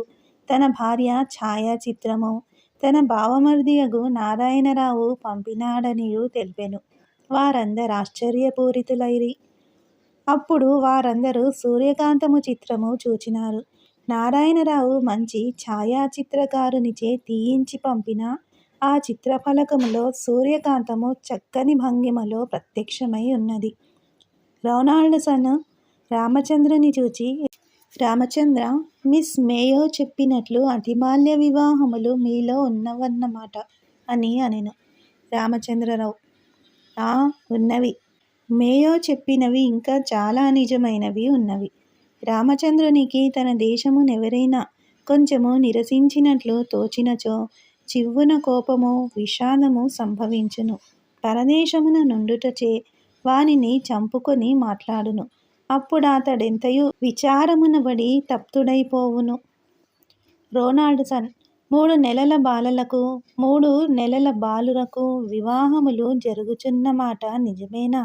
తన భార్య ఛాయాచిత్రము తన బావమరిదియగు నారాయణరావు పంపినాడనియూ తెలిపెను. వారందరాశ్చర్యపూరితులైరి. అప్పుడు వారందరూ సూర్యకాంతము చిత్రము చూచినారు. నారాయణరావు మంచి ఛాయాచిత్రకారునిచే తీయించి పంపిన ఆ చిత్రఫలకములో సూర్యకాంతము చక్కని భంగిమలో ప్రత్యక్షమై ఉన్నది. రొనాల్డ్సన్ రామచంద్రుని చూచి, రామచంద్ర, మిస్ మేయో చెప్పినట్లు అతిబాల్య వివాహములు మీలో ఉన్నవన్నమాట అని అనెను. రామచంద్రరావు, ఆ ఉన్నవి. మేయో చెప్పినవి ఇంకా చాలా నిజమైనవి ఉన్నవి. రామచంద్రునికి తన దేశమునెవరైనా కొంచెము నిరసించినట్లు తోచినచో చివ్వున కోపము, విషాదము సంభవించును. పరదేశమున నుండుటచే వానిని చంపుకొని మాట్లాడును. అప్పుడాతడెంతయు విచారమునబడి తప్తుడైపోవును. రొనాల్డ్సన్, 3 నెలల బాలలకు 3 నెలల బాలురకు వివాహములు జరుగుచున్న మాట నిజమేనా?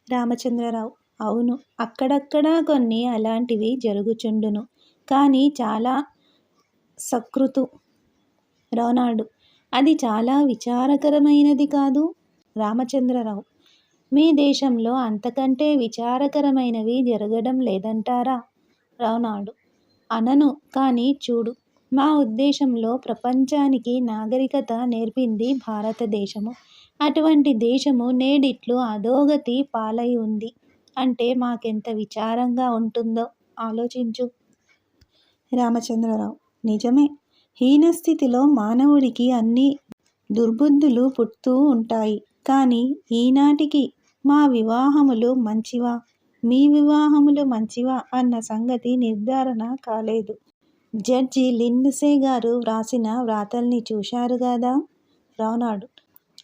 రామచంద్రరావు: అవును, అక్కడక్కడ కొన్ని అలాంటివి జరుగుచుండును. కానీ చాలా సకృతు. రోనాల్డ్: అది చాలా విచారకరమైనది కాదు? రామచంద్రరావు: మీ దేశంలో అంతకంటే విచారకరమైనవి జరగడం లేదంటారా? రోనాల్డ్: అనను, కానీ చూడు. మా ఉద్దేశంలో ప్రపంచానికి నాగరికత నేర్పింది భారతదేశము. అటువంటి దేశము నేడిట్లు అధోగతి పాలై ఉంది అంటే మాకెంత విచారంగా ఉంటుందో ఆలోచించు. రామచంద్రరావు: నిజమే. హీనస్థితిలో మానవుడికి అన్ని దుర్బుద్ధులు పుడుతూ ఉంటాయి. కానీ ఈనాటికి మా వివాహములు మంచివా, మీ వివాహములు మంచివా అన్న సంగతి నిర్ధారణ కాలేదు. జడ్జి లిండ్సే గారు వ్రాసిన వ్రాతల్ని చూశారు గదా? రోనాల్డ్: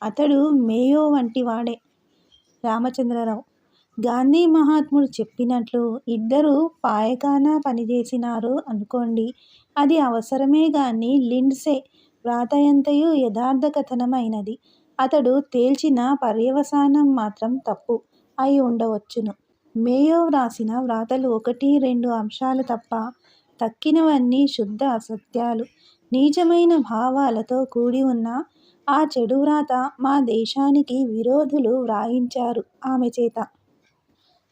అతడు మేయో వంటివాడే. రామచంద్రరావు: గాంధీ మహాత్ముడు చెప్పినట్లు ఇద్దరు పాయఖానా పనిచేసినారు అనుకోండి, అది అవసరమే గాని లిండ్సే వ్రాతయంతయు యథార్థ కథనమైనది. అతడు తేల్చిన పర్యవసానం మాత్రం తప్పు అయి ఉండవచ్చును. మేయో వ్రాసిన వ్రాతలు 1-2 అంశాలు తప్ప తక్కినవన్నీ శుద్ధ అసత్యాలు, నీచమైన భావాలతో కూడి ఉన్న ఆ చెడు వ్రాత మా దేశానికి విరోధులు వ్రాయించారు ఆమె చేత.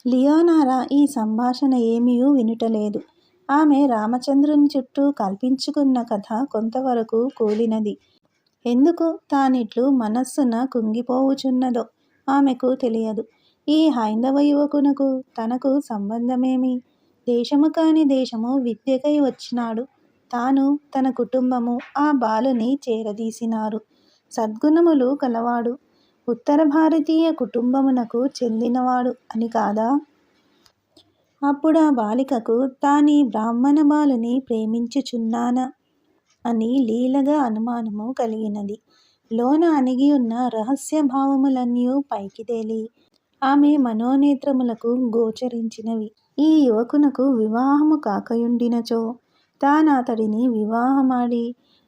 లియోనారా ఈ సంభాషణ ఏమియూ వినుటలేదు. ఆమె రామచంద్రుని చుట్టూ కల్పించుకున్న కథ కొంతవరకు కూలినది. ఎందుకు తానిట్లు మనస్సున కుంగిపోవుచున్నదో ఆమెకు తెలియదు. ఈ హైందవ యువకునకు తనకు సంబంధమేమి? దేశము కాని దేశము విద్యకై వచ్చినాడు. తాను తన కుటుంబము ఆ బాలుని చేరదీసినారు. సద్గుణములు కలవాడు, ఉత్తర భారతీయ కుటుంబమునకు చెందినవాడు అని కాదా? అప్పుడా బాలికకు తానీ బ్రాహ్మణ బాలుని ప్రేమించుచున్నానా అని లీలగా అనుమానము కలిగినది. లోన అణిగియున్న రహస్య భావములన్నయూ పైకి తేలి ఆమె మనోనేత్రములకు గోచరించినవి. ఈ యువకునకు వివాహము కాకయుండినచో తానతడిని వివాహమాడి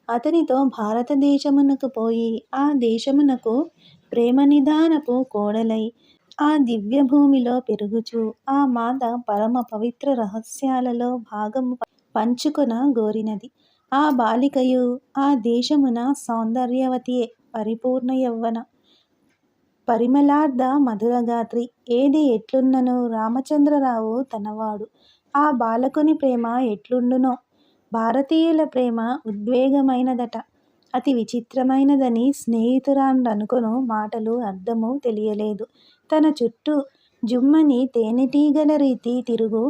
అతనితో భారతదేశమునకు పోయి ఆ దేశమునకు ప్రేమనిధానపు కోడలై ఆ దివ్యభూమిలో పెరుగుచూ ఆ మాత పరమ పవిత్ర రహస్యాలలో భాగము పంచుకొన గోరినది. ఆ బాలికయు ఆ దేశమున సౌందర్యవతియే, పరిపూర్ణ యవ్వన పరిమళార్ధ మధురగాత్రి. ఏది ఎట్లున్నను రామచంద్రరావు తనవాడు. ఆ బాలకుని ప్రేమ ఎట్లుండునో? భారతీయుల ప్రేమ ఉద్వేగమైనదట. అతి విచిత్రమైనదని స్నేహితురాండ్రనుకొను మాటలు అర్థము తెలియలేదు. తన చుట్టూ జుమ్మని తేనెటీగల రీతి తిరుగు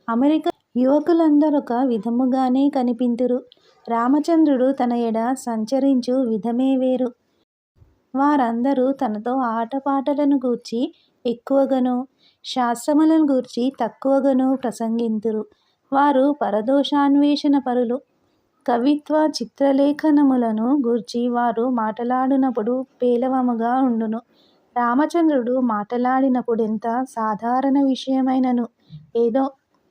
అమెరికా యువకులందరొక విధముగానే కనిపింతురు. రామచంద్రుడు తన ఎడ సంచరించు విధమే వేరు. వారందరూ తనతో ఆటపాటలను గూర్చి ఎక్కువగనూ, శాస్త్రములను గూర్చి తక్కువగనూ ప్రసంగింతురు. వారు పరదోషాన్వేషణ పరులు. కవిత్వ చిత్రలేఖనములను గూర్చి వారు మాటలాడునప్పుడు పేలవముగా ఉండును. రామచంద్రుడు మాటలాడినప్పుడెంత సాధారణ విషయమైనను ఏదో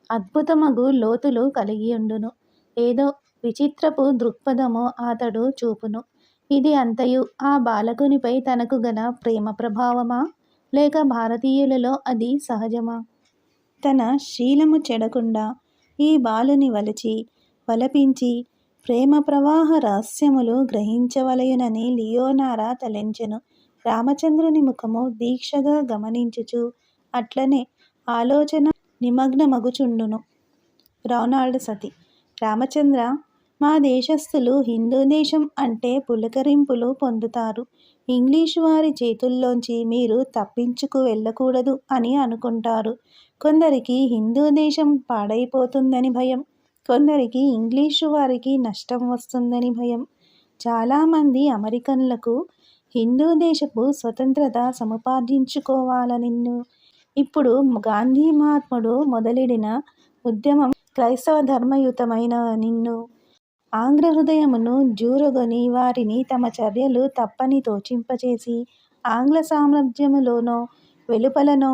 అద్భుతమగు లోతులు కలిగియుండును. ఏదో విచిత్రపు దృక్పథము అతడు చూపును. ఇది అంతయు ఆ బాలకునిపై తనకు గల ప్రేమ ప్రభావమా, లేక భారతీయులలో అది సహజమా? తన శీలము చెడకుండా ఈ బాలుని వలచి వలపించి ప్రేమ ప్రవాహ రహస్యములు గ్రహించవలయునని లియోనారా తలెంచెను. రామచంద్రుని ముఖము దీక్షగా గమనించుచు అట్లనే ఆలోచన నిమగ్నమగుచుండును. రోనాల్డ్ సతి: రామచంద్ర, మా దేశస్థులు హిందూ దేశం అంటే పులకరింపులు పొందుతారు. ఇంగ్లీషు వారి చేతుల్లోంచి మీరు తప్పించుకు వెళ్ళకూడదు అని అనుకుంటారు. కొందరికి హిందూ దేశం పాడైపోతుందని భయం, కొందరికి ఇంగ్లీషు వారికి నష్టం వస్తుందని భయం. చాలామంది అమెరికన్లకు హిందూ దేశపు స్వతంత్రత సముపార్జించుకోవాలనిను, ఇప్పుడు గాంధీ మహాత్ముడు మొదలెడిన ఉద్యమం క్రైస్తవ ధర్మయుతమైననిను ఆంగ్ల హృదయమును జూరగొని వారిని తమ చర్యలు తప్పని తోచింపచేసి ఆంగ్ల సామ్రాజ్యములోనో వెలుపలనో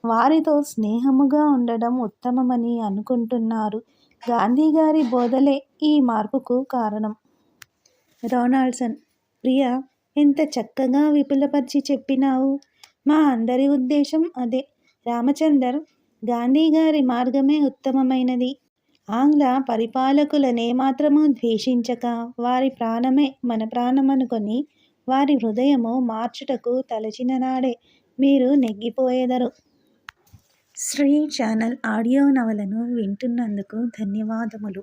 వారితో స్నేహముగా ఉండడం ఉత్తమమని అనుకుంటున్నారు. గాంధీగారి బోధలే ఈ మార్పుకు కారణం. రొనాల్డ్సన్: ప్రియా, ఎంత చక్కగా విపులపర్చి చెప్పినావు. మా అందరి ఉద్దేశం అదే. రామచందర్: గాంధీగారి మార్గమే ఉత్తమమైనది. ఆంగ్ల పరిపాలకులనేమాత్రమూ ద్వేషించక, వారి ప్రాణమే మన ప్రాణమనుకొని, వారి హృదయము మార్చుటకు తలచిననాడే మీరు నెగ్గిపోయెదరు. శ్రీ ఛానల్ ఆడియో నవలను వింటున్నందుకు ధన్యవాదములు.